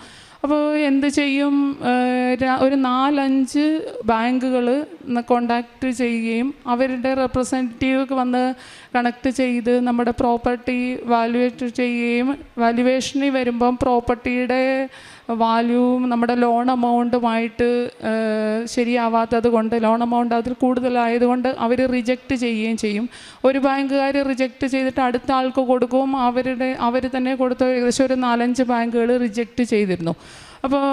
അപ്പോൾ എന്ത് ചെയ്യും, ഒരു 4-5 ബാങ്കുകൾ കോണ്ടാക്ട് ചെയ്യുകയും അവരുടെ റെപ്രസെൻറ്റേറ്റീവ് വന്ന് കണക്ട് ചെയ്ത് നമ്മുടെ പ്രോപ്പർട്ടി വാല്യുവേറ്റ് ചെയ്യുകയും, വാല്യുവേഷനിൽ വരുമ്പം പ്രോപ്പർട്ടിയുടെ വാല്യൂവും നമ്മുടെ ലോൺ എമൗണ്ടുമായിട്ട് ശരിയാവാത്തത് കൊണ്ട്, ലോൺ എമൗണ്ട് അതിൽ കൂടുതലായതുകൊണ്ട് അവർ റിജക്റ്റ് ചെയ്യുകയും ചെയ്യും. ഒരു ബാങ്കുകാർ റിജക്റ്റ് ചെയ്തിട്ട് അടുത്ത ആൾക്ക് കൊടുക്കും, അവർ തന്നെ കൊടുത്ത ഏകദേശം ഒരു 4-5 ബാങ്കുകൾ റിജക്റ്റ് ചെയ്തിരുന്നു. അപ്പോൾ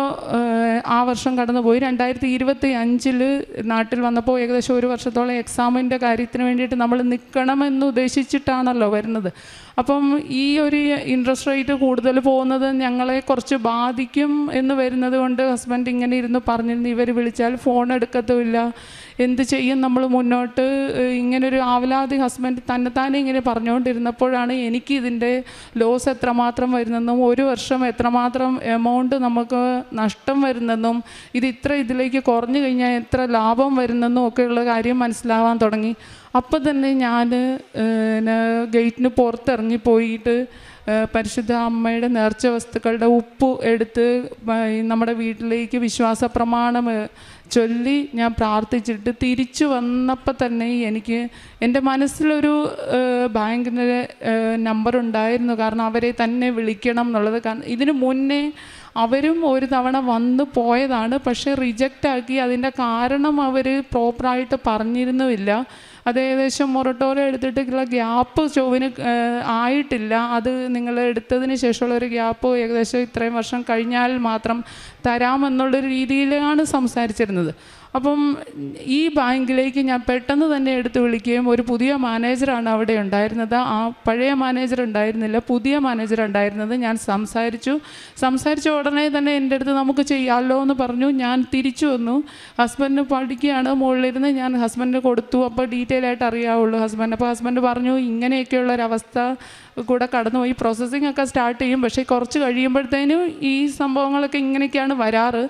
ആ വർഷം കടന്നുപോയി. 2025 നാട്ടിൽ വന്നപ്പോൾ ഏകദേശം 1 വർഷത്തോളം എക്സാമിൻ്റെ കാര്യത്തിന് വേണ്ടിയിട്ട് നമ്മൾ നിൽക്കണമെന്ന് ഉദ്ദേശിച്ചിട്ടാണല്ലോ വരുന്നത്. അപ്പം ഈ ഒരു ഇൻട്രസ്റ്റ് റേറ്റ് കൂടുതൽ പോകുന്നത് ഞങ്ങളെ കുറച്ച് ബാധിക്കും എന്ന് വരുന്നത് കൊണ്ട് ഹസ്ബൻഡ് ഇങ്ങനെ ഇരുന്ന് പറഞ്ഞിരുന്നു, ഇവർ വിളിച്ചാൽ ഫോൺ എടുക്കത്തുമില്ല, എന്ത് ചെയ്യും നമ്മൾ മുന്നോട്ട്, ഇങ്ങനൊരു ആവലാതി ഹസ്ബൻഡ് തന്നെത്താനെ ഇങ്ങനെ പറഞ്ഞുകൊണ്ടിരുന്നപ്പോഴാണ് എനിക്ക് ഇതിൻ്റെ ലോസ് എത്രമാത്രം വരുന്നെന്നും 1 വർഷം എത്രമാത്രം എമൗണ്ട് നമുക്ക് നഷ്ടം വരുന്നെന്നും ഇത് ഇതിലേക്ക് കുറഞ്ഞു കഴിഞ്ഞാൽ എത്ര ലാഭം വരുന്നെന്നും ഒക്കെയുള്ള കാര്യം മനസ്സിലാവാൻ തുടങ്ങി. അപ്പം തന്നെ ഞാൻ ഗേറ്റിന് പുറത്തിറങ്ങിപ്പോയിട്ട് പരിശുദ്ധ അമ്മയുടെ നേർച്ച വസ്തുക്കളുടെ ഉപ്പ് എടുത്ത് നമ്മുടെ വീട്ടിലേക്ക് വിശ്വാസ പ്രമാണം ചൊല്ലി ഞാൻ പ്രാർത്ഥിച്ചിട്ട് തിരിച്ചു വന്നപ്പോൾ തന്നെ എനിക്ക് എൻ്റെ മനസ്സിലൊരു ബാങ്കിൻ്റെ നമ്പർ ഉണ്ടായിരുന്നു. കാരണം അവരെ തന്നെ വിളിക്കണം എന്നുള്ളത്. കാരണം ഇതിനു മുന്നേ അവരും ഒരു തവണ വന്ന് പോയതാണ്, പക്ഷേ റിജക്റ്റാക്കി. അതിൻ്റെ കാരണം അവർ പ്രോപ്പറായിട്ട് പറഞ്ഞിരുന്നുമില്ല. അത് ഏകദേശം മൊറട്ടോറിയം എടുത്തിട്ടുള്ള ഗ്യാപ്പ് ചൊവ്വിന് ആയിട്ടില്ല. അത് നിങ്ങൾ എടുത്തതിന് ശേഷമുള്ളൊരു ഗ്യാപ്പ് ഏകദേശം ഇത്രയും വർഷം കഴിഞ്ഞാൽ മാത്രം തരാമെന്നുള്ളൊരു രീതിയിലാണ് സംസാരിച്ചിരുന്നത്. അപ്പം ഈ ബാങ്കിലേക്ക് ഞാൻ പെട്ടെന്ന് തന്നെ എടുത്ത് വിളിക്കുകയും ഒരു പുതിയ മാനേജറാണ് അവിടെ ഉണ്ടായിരുന്നത്. ആ പഴയ മാനേജർ ഉണ്ടായിരുന്നില്ല, പുതിയ മാനേജർ ഉണ്ടായിരുന്നത്. ഞാൻ സംസാരിച്ച ഉടനെ തന്നെ എൻ്റെ അടുത്ത് നമുക്ക് ചെയ്യാമല്ലോ എന്ന് പറഞ്ഞു. ഞാൻ തിരിച്ചു വന്നു. ഹസ്ബൻഡ് പഠിക്കുകയാണ് മുകളിലിരുന്ന്. ഞാൻ ഹസ്ബൻഡിന് കൊടുത്തു. അപ്പോൾ ഡീറ്റെയിൽ ആയിട്ട് അറിയാവുള്ളൂ ഹസ്ബൻഡ്. അപ്പോൾ ഹസ്ബൻഡ് പറഞ്ഞു ഇങ്ങനെയൊക്കെയുള്ളൊരവസ്ഥ കൂടെ കടന്നുപോയി. പ്രോസസ്സിംഗ് ഒക്കെ സ്റ്റാർട്ട് ചെയ്യും, പക്ഷേ കുറച്ച് കഴിയുമ്പോഴത്തേനും ഈ സംഭവങ്ങളൊക്കെ ഇങ്ങനെയൊക്കെയാണ് വരാറ്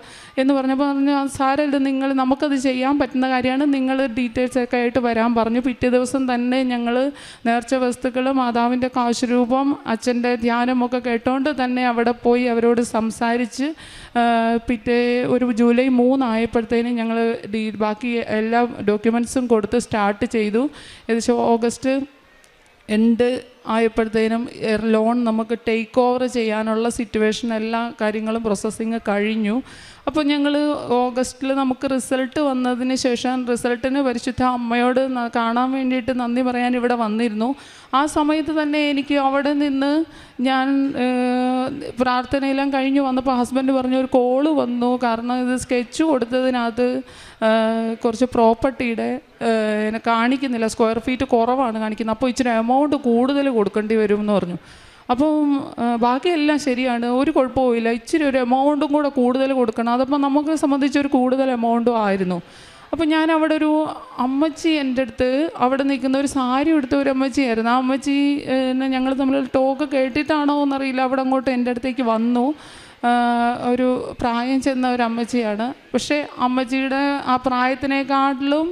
എന്ന് പറഞ്ഞപ്പോൾ പറഞ്ഞു സാരമില്ല, നമുക്കത് ചെയ്യാൻ പറ്റുന്ന കാര്യമാണ്, നിങ്ങൾ ഡീറ്റെയിൽസൊക്കെ ആയിട്ട് വരാൻ പറഞ്ഞു. പിറ്റേ ദിവസം തന്നെ ഞങ്ങൾ നേർച്ച വസ്തുക്കൾ, മാതാവിൻ്റെ കാശുരൂപം, അച്ഛൻ്റെ ധ്യാനമൊക്കെ കേട്ടോണ്ട് തന്നെ അവിടെ പോയി അവരോട് സംസാരിച്ച് പിറ്റേ ഒരു ജൂലൈ 3 ആയപ്പോഴത്തേനും ഞങ്ങൾ ബാക്കി എല്ലാ ഡോക്യുമെൻറ്റ്സും കൊടുത്ത് സ്റ്റാർട്ട് ചെയ്തു. ഏകദേശം ഓഗസ്റ്റ് എൻഡ് ആയപ്പോഴത്തേനും ലോൺ നമുക്ക് ടേക്ക് ഓവർ ചെയ്യാനുള്ള സിറ്റുവേഷൻ, എല്ലാ കാര്യങ്ങളും പ്രോസസ്സിങ് കഴിഞ്ഞു. അപ്പോൾ ഞങ്ങൾ ഓഗസ്റ്റിൽ നമുക്ക് റിസൾട്ട് വന്നതിന് ശേഷം റിസൾട്ടിന് പരിശുദ്ധ അമ്മയോട് കാണാൻ വേണ്ടിയിട്ട് നന്ദി പറയാൻ ഇവിടെ വന്നിരുന്നു. ആ സമയത്ത് തന്നെ എനിക്ക് അവിടെ നിന്ന് ഞാൻ പ്രാർത്ഥനയെല്ലാം കഴിഞ്ഞ് വന്നപ്പോൾ ഹസ്ബൻഡ് പറഞ്ഞു ഒരു കോള് വന്നു. കാരണം ഇത് സ്കെച്ച് കൊടുത്തതിനകത്ത് കുറച്ച് പ്രോപ്പർട്ടിയുടെ കാണിക്കുന്നില്ല, സ്ക്വയർ ഫീറ്റ് കുറവാണ് കാണിക്കുന്നത്, അപ്പോൾ ഇച്ചിരി എമൗണ്ട് കൂടുതൽ കൊടുക്കേണ്ടി വരും എന്ന് പറഞ്ഞു. അപ്പം ബാക്കിയെല്ലാം ശരിയാണ്, ഒരു കുഴപ്പമില്ല, ഇച്ചിരി ഒരു എമൗണ്ടും കൂടെ കൂടുതൽ കൊടുക്കണം. അതപ്പോൾ നമുക്ക് സംബന്ധിച്ചൊരു കൂടുതൽ എമൗണ്ടും ആയിരുന്നു. അപ്പോൾ ഞാൻ അവിടെ ഒരു അമ്മച്ചി എൻ്റെ അടുത്ത് അവിടെ നിൽക്കുന്ന ഒരു സാരി എടുത്ത ഒരു അമ്മച്ചിയായിരുന്നു. ആ അമ്മച്ചി ഞങ്ങൾ തമ്മിൽ ടോക്ക് കേട്ടിട്ടാണോ എന്നറിയില്ല, അവിടെ അങ്ങോട്ട് എൻ്റെ അടുത്തേക്ക് വന്നു. ഒരു പ്രായം ചെന്ന ഒരു അമ്മച്ചിയാണ്. പക്ഷേ അമ്മച്ചിയുടെ ആ പ്രായത്തിനേക്കാട്ടിലും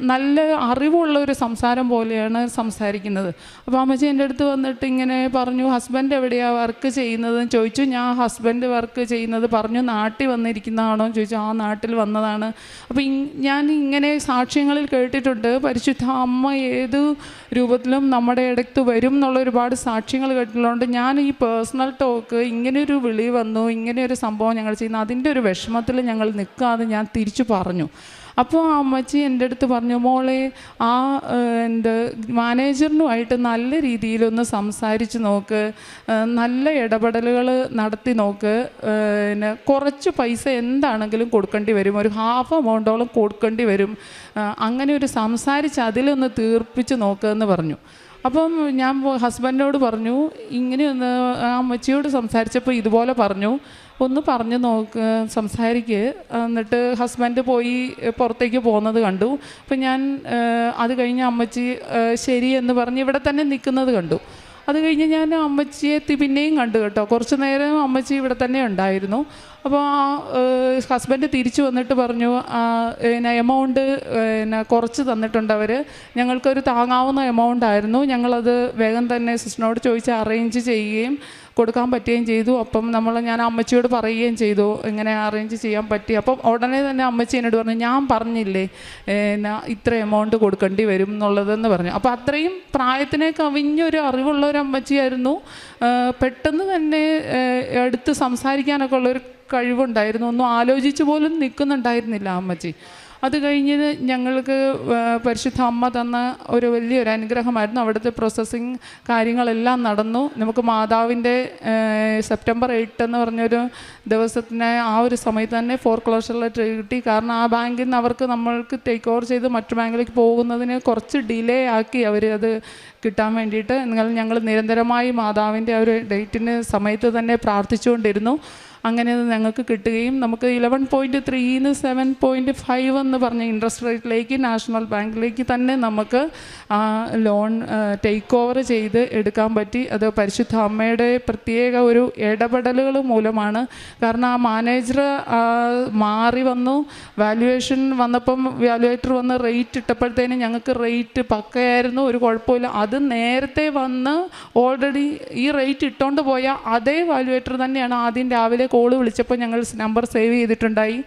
നല്ല അറിവുള്ള ഒരു സംസാരം പോലെയാണ് സംസാരിക്കുന്നത്. അപ്പോൾ അമ്മച്ചി എൻ്റെ അടുത്ത് വന്നിട്ട് ഇങ്ങനെ പറഞ്ഞു ഹസ്ബൻഡ് എവിടെയാണ് വർക്ക് ചെയ്യുന്നതെന്ന് ചോദിച്ചു. ഞാൻ ഹസ്ബൻഡ് വർക്ക് ചെയ്യുന്നത് പറഞ്ഞു. നാട്ടിൽ വന്നിരിക്കുന്നതാണോ എന്ന് ചോദിച്ചു. ആ നാട്ടിൽ വന്നതാണ്. അപ്പോൾ ഞാൻ ഇങ്ങനെ സാക്ഷ്യങ്ങളിൽ കേട്ടിട്ടുണ്ട് പരിശുദ്ധ അമ്മ ഏത് രൂപത്തിലും നമ്മുടെ ഇടയ്ക്ക് വരും എന്നുള്ള ഒരുപാട് സാക്ഷ്യങ്ങൾ കേട്ടിട്ടുള്ളതുകൊണ്ട് ഞാൻ ഈ പേഴ്സണൽ ടോക്ക് ഇങ്ങനെയൊരു വിളി വന്നു, ഇങ്ങനെയൊരു സംഭവം ഞങ്ങൾ ചെയ്യുന്നു, അതിൻ്റെ ഒരു വിഷമത്തിൽ ഞങ്ങൾ നിൽക്കാതെ ഞാൻ തിരിച്ചു പറഞ്ഞു. അപ്പോൾ ആ അമ്മച്ചി എൻ്റെ അടുത്ത് പറഞ്ഞു മോളെ ആ മാനേജറിനുമായിട്ട് നല്ല രീതിയിലൊന്ന് സംസാരിച്ച് നോക്ക്, നല്ല ഇടപെടലുകൾ നടത്തി നോക്ക്, കുറച്ച് പൈസ എന്താണെങ്കിലും കൊടുക്കേണ്ടി വരും, ഒരു ഹാഫ് എമൗണ്ടോളം കൊടുക്കേണ്ടി വരും, അങ്ങനെ ഒരു സംസാരിച്ച് അതിലൊന്ന് തീർപ്പിച്ച് നോക്കുമെന്ന് പറഞ്ഞു. അപ്പം ഞാൻ ഹസ്ബൻഡിനോട് പറഞ്ഞു ഇങ്ങനെയൊന്ന് ആ അമ്മച്ചിയോട് സംസാരിച്ചപ്പോൾ ഇതുപോലെ പറഞ്ഞു, ഒന്ന് പറഞ്ഞു നോക്ക്, സംസാരിക്ക്. എന്നിട്ട് ഹസ്ബൻഡ് പോയി പുറത്തേക്ക് പോകുന്നത് കണ്ടു. അപ്പം ഞാൻ അത് കഴിഞ്ഞ് അമ്മച്ചി ശരി എന്ന് പറഞ്ഞ് ഇവിടെ തന്നെ നിൽക്കുന്നത് കണ്ടു. അത് കഴിഞ്ഞ് ഞാൻ അമ്മച്ചിയെ പിന്നെയും കണ്ടു കേട്ടോ. കുറച്ച് നേരം അമ്മച്ചി ഇവിടെ തന്നെ ഉണ്ടായിരുന്നു. അപ്പോൾ ഹസ്ബൻഡ് തിരിച്ചു വന്നിട്ട് പറഞ്ഞു എമൗണ്ട് കുറച്ച് തന്നിട്ടുണ്ട് അവർ, ഞങ്ങൾക്കൊരു താങ്ങാവുന്ന എമൗണ്ട് ആയിരുന്നു, ഞങ്ങളത് വേഗം തന്നെ സിസ്റ്ററിനോട് ചോദിച്ച് അറേഞ്ച് ചെയ്യുകയും കൊടുക്കാൻ പറ്റുകയും ചെയ്തു. അപ്പം ഞാൻ അമ്മച്ചിയോട് പറയുകയും ചെയ്തു ഇങ്ങനെ അറേഞ്ച് ചെയ്യാൻ പറ്റി. അപ്പം ഉടനെ തന്നെ അമ്മച്ചി എന്നോട് പറഞ്ഞു ഞാൻ പറഞ്ഞില്ലേ ഇത്ര എമൗണ്ട് കൊടുക്കേണ്ടി വരും എന്നുള്ളതെന്ന് പറഞ്ഞു. അപ്പോൾ അത്രയും പ്രായത്തിനെ കവിഞ്ഞൊരു അറിവുള്ള ഒരു അമ്മച്ചിയായിരുന്നു. പെട്ടെന്ന് തന്നെ അടുത്ത് സംസാരിക്കാനൊക്കെ ഉള്ളൊരു കഴിവുണ്ടായിരുന്നു. ഒന്നും ആലോചിച്ച് പോലും നിൽക്കുന്നുണ്ടായിരുന്നില്ല അമ്മച്ചി. അത് കഴിഞ്ഞ് ഞങ്ങൾക്ക് പരിശുദ്ധ അമ്മ തന്ന ഒരു വലിയൊരു അനുഗ്രഹമായിരുന്നു. അവിടുത്തെ പ്രോസസ്സിങ് കാര്യങ്ങളെല്ലാം നടന്നു. നമുക്ക് മാതാവിൻ്റെ സെപ്റ്റംബർ 8 എന്ന് പറഞ്ഞൊരു ദിവസത്തിന് ആ ഒരു സമയത്ത് തന്നെ ഫോർക്ലോഷർ ലെറ്റർ കിട്ടി. കാരണം ആ ബാങ്കിൽ നിന്ന് അവർക്ക് നമ്മൾക്ക് ടേക്ക് ഓവർ ചെയ്ത് മറ്റു ബാങ്കിലേക്ക് പോകുന്നതിന് കുറച്ച് ഡിലേ ആക്കി അവർ അത് കിട്ടാൻ വേണ്ടിയിട്ട്. ഞങ്ങൾ നിരന്തരമായി മാതാവിൻ്റെ ആ ഒരു ഡേറ്റിന് സമയത്ത് തന്നെ പ്രാർത്ഥിച്ചുകൊണ്ടിരുന്നു. അങ്ങനെ ഞങ്ങൾക്ക് കിട്ടുകയും നമുക്ക് 11.3 7.5 എന്ന് പറഞ്ഞ ഇൻട്രസ്റ്റ് റേറ്റിലേക്ക് നാഷണൽ ബാങ്കിലേക്ക് തന്നെ നമുക്ക് ലോൺ ടേക്ക് ഓവർ ചെയ്ത് എടുക്കാൻ പറ്റി. അത് പരിശുദ്ധ അമ്മയുടെ പ്രത്യേക ഒരു ഇടപെടലുകൾ മൂലമാണ്. കാരണം ആ മാനേജർ മാറി വന്നു, വാല്യുവേഷൻ വന്നപ്പം വാല്യുവേറ്റർ വന്ന് റേറ്റ് ഇട്ടപ്പോഴത്തേനും ഞങ്ങൾക്ക് റേറ്റ് പക്കയായിരുന്നു, ഒരു കുഴപ്പമില്ല. അത് നേരത്തെ വന്ന് ഓൾറെഡി ഈ റേറ്റ് ഇട്ടുകൊണ്ട് പോയ അതേ വാല്യുവേറ്റർ തന്നെയാണ് ആദ്യം രാവിലെ കോള് വിളിച്ചപ്പോൾ ഞങ്ങൾ നമ്പർ സേവ് ചെയ്തിട്ടുണ്ടായി.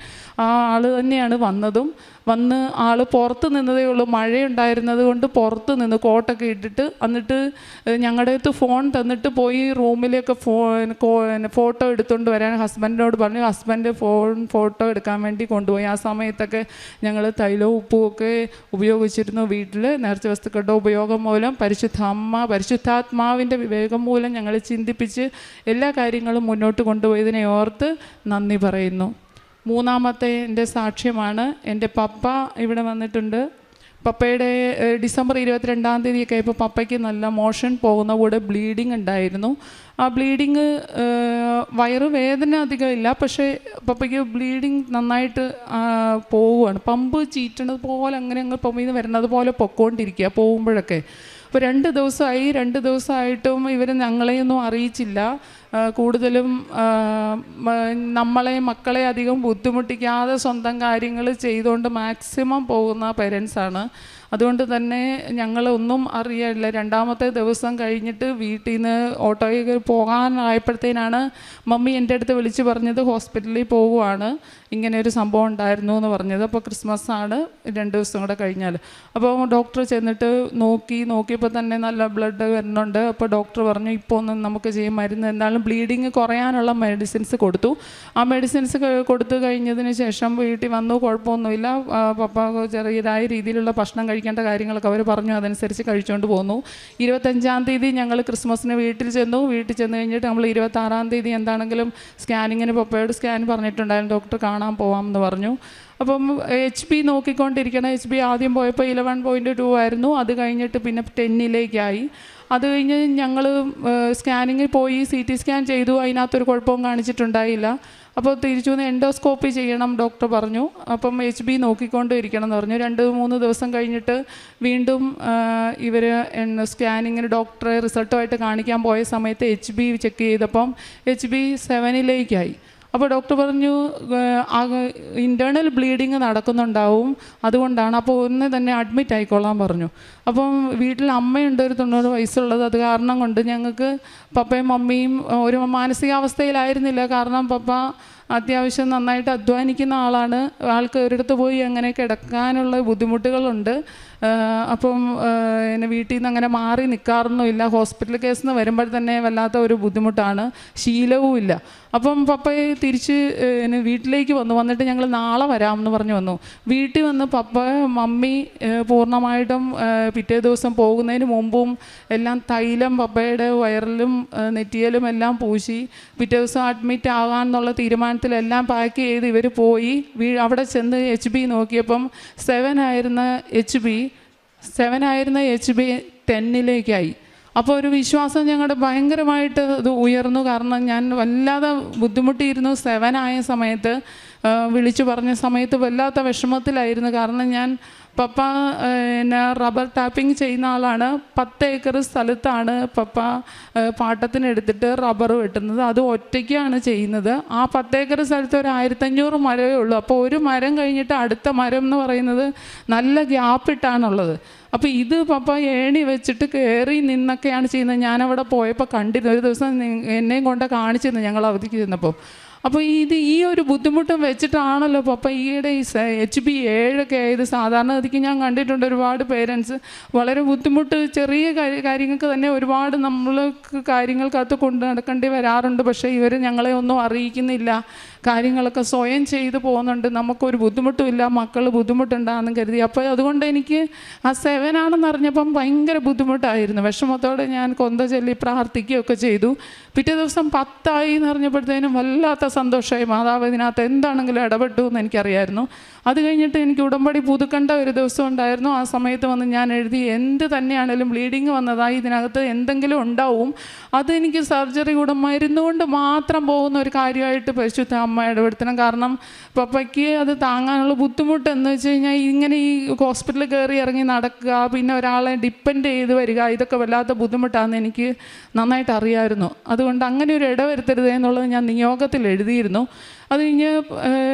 ആ ആൾ തന്നെയാണ് വന്നതും. വന്ന് ആൾ പുറത്ത് നിന്നതേ ഉള്ളൂ, മഴയുണ്ടായിരുന്നത് കൊണ്ട് പുറത്ത് നിന്ന് കോട്ടൊക്കെ ഇട്ടിട്ട്. എന്നിട്ട് ഞങ്ങളുടെ അടുത്ത് ഫോൺ തന്നിട്ട് പോയി റൂമിലേക്ക് ഫോട്ടോ എടുത്തുകൊണ്ട് വരാൻ ഹസ്ബൻഡിനോട് പറഞ്ഞു. ഹസ്ബൻഡ് ഫോട്ടോ എടുക്കാൻ വേണ്ടി കൊണ്ടുപോയി. ആ സമയത്തൊക്കെ ഞങ്ങൾ തൈലവും ഉപ്പും ഒക്കെ ഉപയോഗിച്ചിരുന്നു വീട്ടിൽ. നേർച്ച വസ്തുക്കളുടെ ഉപയോഗം മൂലം പരിശുദ്ധാത്മാവിൻ്റെ വിവേകം മൂലം ഞങ്ങൾ ചിന്തിപ്പിച്ച് എല്ലാ കാര്യങ്ങളും മുന്നോട്ട് കൊണ്ടുപോയതിനെ ഓർത്ത് നന്ദി പറയുന്നു. മൂന്നാമത്തെ എൻ്റെ സാക്ഷ്യമാണ്. എൻ്റെ പപ്പ ഇവിടെ വന്നിട്ടുണ്ട്. പപ്പയുടെ ഡിസംബർ 22-ാം തീയതിയൊക്കെ ഇപ്പോൾ പപ്പയ്ക്ക് നല്ല മോഷൻ പോകുന്ന കൂടെ ബ്ലീഡിങ് ഉണ്ടായിരുന്നു. ആ ബ്ലീഡിങ് വയറുവേദന അധികം ഇല്ല, പക്ഷേ പപ്പയ്ക്ക് ബ്ലീഡിങ് നന്നായിട്ട് പോവുകയാണ്. പമ്പ് ചീറ്റണത് പോലെ അങ്ങനെ അങ്ങ് പമ്പിൽ നിന്ന് വരുന്നത് പോലെ പൊക്കോണ്ടിരിക്കുക പോകുമ്പോഴൊക്കെ. അപ്പോൾ 2 ദിവസമായി. 2 ദിവസമായിട്ടും ഇവർ ഞങ്ങളെയൊന്നും അറിയിച്ചില്ല. കൂടുതലും മക്കളെ അധികം ബുദ്ധിമുട്ടിക്കാതെ സ്വന്തം കാര്യങ്ങൾ ചെയ്തുകൊണ്ട് മാക്സിമം പോകുന്ന പേരൻസാണ്. അതുകൊണ്ട് തന്നെ ഞങ്ങളൊന്നും അറിയില്ല. 2-ാമത്തെ ദിവസം കഴിഞ്ഞിട്ട് വീട്ടിൽ നിന്ന് ഓട്ടോയിൽ പോകാനായപ്പോഴത്തേനാണ് മമ്മി എൻ്റെ അടുത്ത് വിളിച്ച് പറഞ്ഞത് ഹോസ്പിറ്റലിൽ പോകുവാണ്, ഇങ്ങനെ ഒരു സംഭവം ഉണ്ടായിരുന്നു എന്ന് പറഞ്ഞത്. അപ്പോൾ ക്രിസ്മസ് ആണ് 2 ദിവസം കൂടെ കഴിഞ്ഞാൽ. അപ്പോൾ ഡോക്ടർ ചെന്നിട്ട് നോക്കിയപ്പോൾ തന്നെ നല്ല ബ്ലഡ് വരുന്നുണ്ട്. അപ്പോൾ ഡോക്ടർ പറഞ്ഞു ഇപ്പോൾ ഒന്നും നമുക്ക് ചെയ്യും, മരുന്ന് എന്തായാലും ബ്ലീഡിങ് കുറയാനുള്ള മെഡിസിൻസ് കൊടുത്തു. ആ മെഡിസിൻസ് കൊടുത്തു കഴിഞ്ഞതിന് ശേഷം വീട്ടിൽ വന്നു, കുഴപ്പമൊന്നുമില്ല. പപ്പ ചെറിയതായ രീതിയിലുള്ള ഭക്ഷണം കഴിക്കേണ്ട കാര്യങ്ങളൊക്കെ അവർ പറഞ്ഞു, അതനുസരിച്ച് കഴിച്ചുകൊണ്ട് പോന്നു. 25-ാം തീയതി ഞങ്ങൾ ക്രിസ്മസിന് വീട്ടിൽ ചെന്നു കഴിഞ്ഞിട്ട് നമ്മൾ 26-ാം തീയതി എന്താണെങ്കിലും സ്കാനിങ്ങിന് പപ്പയോട് സ്കാൻ പറഞ്ഞിട്ടുണ്ടായിരുന്നു, ഡോക്ടർ കാണാൻ പോവാമെന്ന് പറഞ്ഞു. അപ്പം HP നോക്കിക്കൊണ്ടിരിക്കണം. HP ആദ്യം പോയപ്പോൾ 11.2 ആയിരുന്നു. അത് കഴിഞ്ഞിട്ട് പിന്നെ 10-ലേക്കായി. അത് കഴിഞ്ഞ് ഞങ്ങൾ സ്കാനിങ്ങിൽ പോയി CT സ്കാൻ ചെയ്തു. അതിനകത്തൊരു കുഴപ്പവും കാണിച്ചിട്ടുണ്ടായില്ല. അപ്പോൾ തിരിച്ചു വന്ന് എൻഡോസ്കോപ്പി ചെയ്യണം ഡോക്ടർ പറഞ്ഞു. അപ്പം HB നോക്കിക്കൊണ്ടിരിക്കണം എന്ന് പറഞ്ഞു. 2-3 ദിവസം കഴിഞ്ഞിട്ട് വീണ്ടും ഇവർ സ്കാനിങ്ങിന് ഡോക്ടറെ റിസൾട്ടുമായിട്ട് കാണിക്കാൻ പോയ സമയത്ത് HB ചെക്ക് ചെയ്തപ്പം HB 7-ലേക്കായി. അപ്പോൾ ഡോക്ടർ പറഞ്ഞു ഇൻറ്റേർണൽ ബ്ലീഡിങ് നടക്കുന്നുണ്ടാവും, അതുകൊണ്ടാണ്. അപ്പോൾ ഒന്ന് തന്നെ അഡ്മിറ്റ് ആയിക്കോളാൻ പറഞ്ഞു. അപ്പം വീട്ടിൽ അമ്മയുണ്ട്, ഒരു 90 വയസ്സുള്ളത്. അത് കാരണം കൊണ്ട് ഞങ്ങൾക്ക് പപ്പയും മമ്മിയും ഒരു മാനസികാവസ്ഥയിലായിരുന്നില്ല. കാരണം പപ്പ അത്യാവശ്യം നന്നായിട്ട് അധ്വാനിക്കുന്ന ആളാണ്. ആൾക്ക് ഒരിടത്ത് പോയി അങ്ങനെ കിടക്കാനുള്ള ബുദ്ധിമുട്ടുകളുണ്ട്. അപ്പം എന്നെ വീട്ടിൽ നിന്ന് അങ്ങനെ മാറി നിൽക്കാറൊന്നുമില്ല. ഹോസ്പിറ്റൽ കേസിൽ നിന്ന് വരുമ്പോൾ തന്നെ വല്ലാത്ത ഒരു ബുദ്ധിമുട്ടാണ്, ശീലവും ഇല്ല. അപ്പം പപ്പയെ തിരിച്ച് വീട്ടിലേക്ക് വന്നിട്ട് ഞങ്ങൾ നാളെ വരാമെന്ന് പറഞ്ഞു വന്നു. വീട്ടിൽ വന്ന് പപ്പ മമ്മി പൂർണ്ണമായിട്ടും പിറ്റേ ദിവസം പോകുന്നതിന് മുമ്പും എല്ലാം തൈലം പപ്പയുടെ വയറിലും നെറ്റിയിലും എല്ലാം പൂശി പിറ്റേ ദിവസം അഡ്മിറ്റ് ആകാമെന്നുള്ള തീരുമാനത്തിലെല്ലാം പാക്ക് ചെയ്ത് ഇവർ പോയി. അവിടെ ചെന്ന് HB നോക്കിയപ്പം 7 ആയിരുന്ന HB 10-ലേക്കായി. അപ്പോൾ ഒരു വിശ്വാസം ഞങ്ങളുടെ ഭയങ്കരമായിട്ട് അത് ഉയർന്നു. കാരണം ഞാൻ വല്ലാതെ ബുദ്ധിമുട്ടിയിരുന്നു. 7 ആയ സമയത്ത് വിളിച്ചു പറഞ്ഞ സമയത്ത് വല്ലാത്ത വിഷമത്തിലായിരുന്നു. കാരണം ഞാൻ പപ്പ റബ്ബർ ടാപ്പിംഗ് ചെയ്യുന്ന ആളാണ്. 10 ഏക്കർ സ്ഥലത്താണ് പപ്പ പാട്ടത്തിനെടുത്തിട്ട് റബ്ബർ വെട്ടുന്നത്. അത് ഒറ്റയ്ക്കാണ് ചെയ്യുന്നത്. ആ 10 ഏക്കർ സ്ഥലത്ത് ഒരു 1500 മരമേ ഉള്ളൂ. അപ്പോൾ ഒരു മരം കഴിഞ്ഞിട്ട് അടുത്ത മരം എന്ന് പറയുന്നത് നല്ല ഗ്യാപ്പിട്ടാണുള്ളത്. അപ്പോൾ ഇത് പപ്പ ഏണി വെച്ചിട്ട് കയറി നിന്നൊക്കെയാണ് ചെയ്യുന്നത്. ഞാനവിടെ പോയപ്പോൾ കണ്ടിരുന്നു. ഒരു ദിവസം എന്നെയും കൊണ്ട് കാണിച്ചിരുന്നു ഞങ്ങൾ അവധിക്ക് ചെന്നപ്പോൾ. അപ്പോൾ ഈ ഒരു ബുദ്ധിമുട്ടും വെച്ചിട്ടാണല്ലോ പപ്പ ഈയിടെ ഈ HB 7 ആയത്. സാധാരണഗതിക്ക് ഞാൻ കണ്ടിട്ടുണ്ട് ഒരുപാട് പേരൻസ് വളരെ ബുദ്ധിമുട്ട് ചെറിയ കാര്യങ്ങൾക്ക് തന്നെ ഒരുപാട് നമ്മൾക്ക് കാര്യങ്ങൾക്കകത്ത് കൊണ്ട് നടക്കേണ്ടി വരാറുണ്ട്. പക്ഷേ ഇവർ ഞങ്ങളെ ഒന്നും അറിയിക്കുന്നില്ല. കാര്യങ്ങളൊക്കെ സ്വയം ചെയ്തു പോകുന്നുണ്ട്. നമുക്കൊരു ബുദ്ധിമുട്ടുമില്ല, മക്കൾ ബുദ്ധിമുട്ടുണ്ടാകുന്നു കരുതി. അപ്പോൾ അതുകൊണ്ട് എനിക്ക് ആ 7 ആണെന്ന് അറിഞ്ഞപ്പം ഭയങ്കര ബുദ്ധിമുട്ടായിരുന്നു. വിഷമത്തോടെ ഞാൻ കൊന്ത ചൊല്ലി പ്രാർത്ഥിക്കുകയൊക്കെ ചെയ്തു. പിറ്റേ ദിവസം 10 ആയി എന്ന് അറിഞ്ഞപ്പോഴത്തേനും വല്ലാത്ത സന്തോഷമായി. മാതാവ് ഇതിനകത്ത് എന്താണെങ്കിലും ഇടപെട്ടു എന്ന് എനിക്കറിയായിരുന്നു. അത് കഴിഞ്ഞിട്ട് എനിക്ക് ഉടമ്പടി പുതുക്കേണ്ട ഒരു ദിവസം ഉണ്ടായിരുന്നു. ആ സമയത്ത് വന്ന് ഞാൻ എഴുതി, എന്ത് തന്നെയാണെങ്കിലും ബ്ലീഡിങ് വന്നതായി ഇതിനകത്ത് എന്തെങ്കിലും ഉണ്ടാവും, അതെനിക്ക് സർജറി കൂടെ മരുന്നുകൊണ്ട് മാത്രം പോകുന്ന ഒരു കാര്യമായിട്ട് പരിശുദ്ധ അമ്മ ഇടപെടുത്തണം. കാരണം പപ്പയ്ക്ക് അത് താങ്ങാനുള്ള ബുദ്ധിമുട്ട് എന്ന് വെച്ച് കഴിഞ്ഞാൽ ഇങ്ങനെ ഈ ഹോസ്പിറ്റലിൽ കയറി ഇറങ്ങി നടക്കുക, പിന്നെ ഒരാളെ ഡിപ്പെൻഡ് ചെയ്ത് വരിക, ഇതൊക്കെ വല്ലാത്ത ബുദ്ധിമുട്ടാണെന്ന് എനിക്ക് നന്നായിട്ട് അറിയാമായിരുന്നു. അതുകൊണ്ട് അങ്ങനെ ഒരു ഇടവരുത്തരുത് എന്നുള്ളത് ഞാൻ നിയോഗത്തിൽ എഴുതിയിരുന്നു. അത് കഴിഞ്ഞ്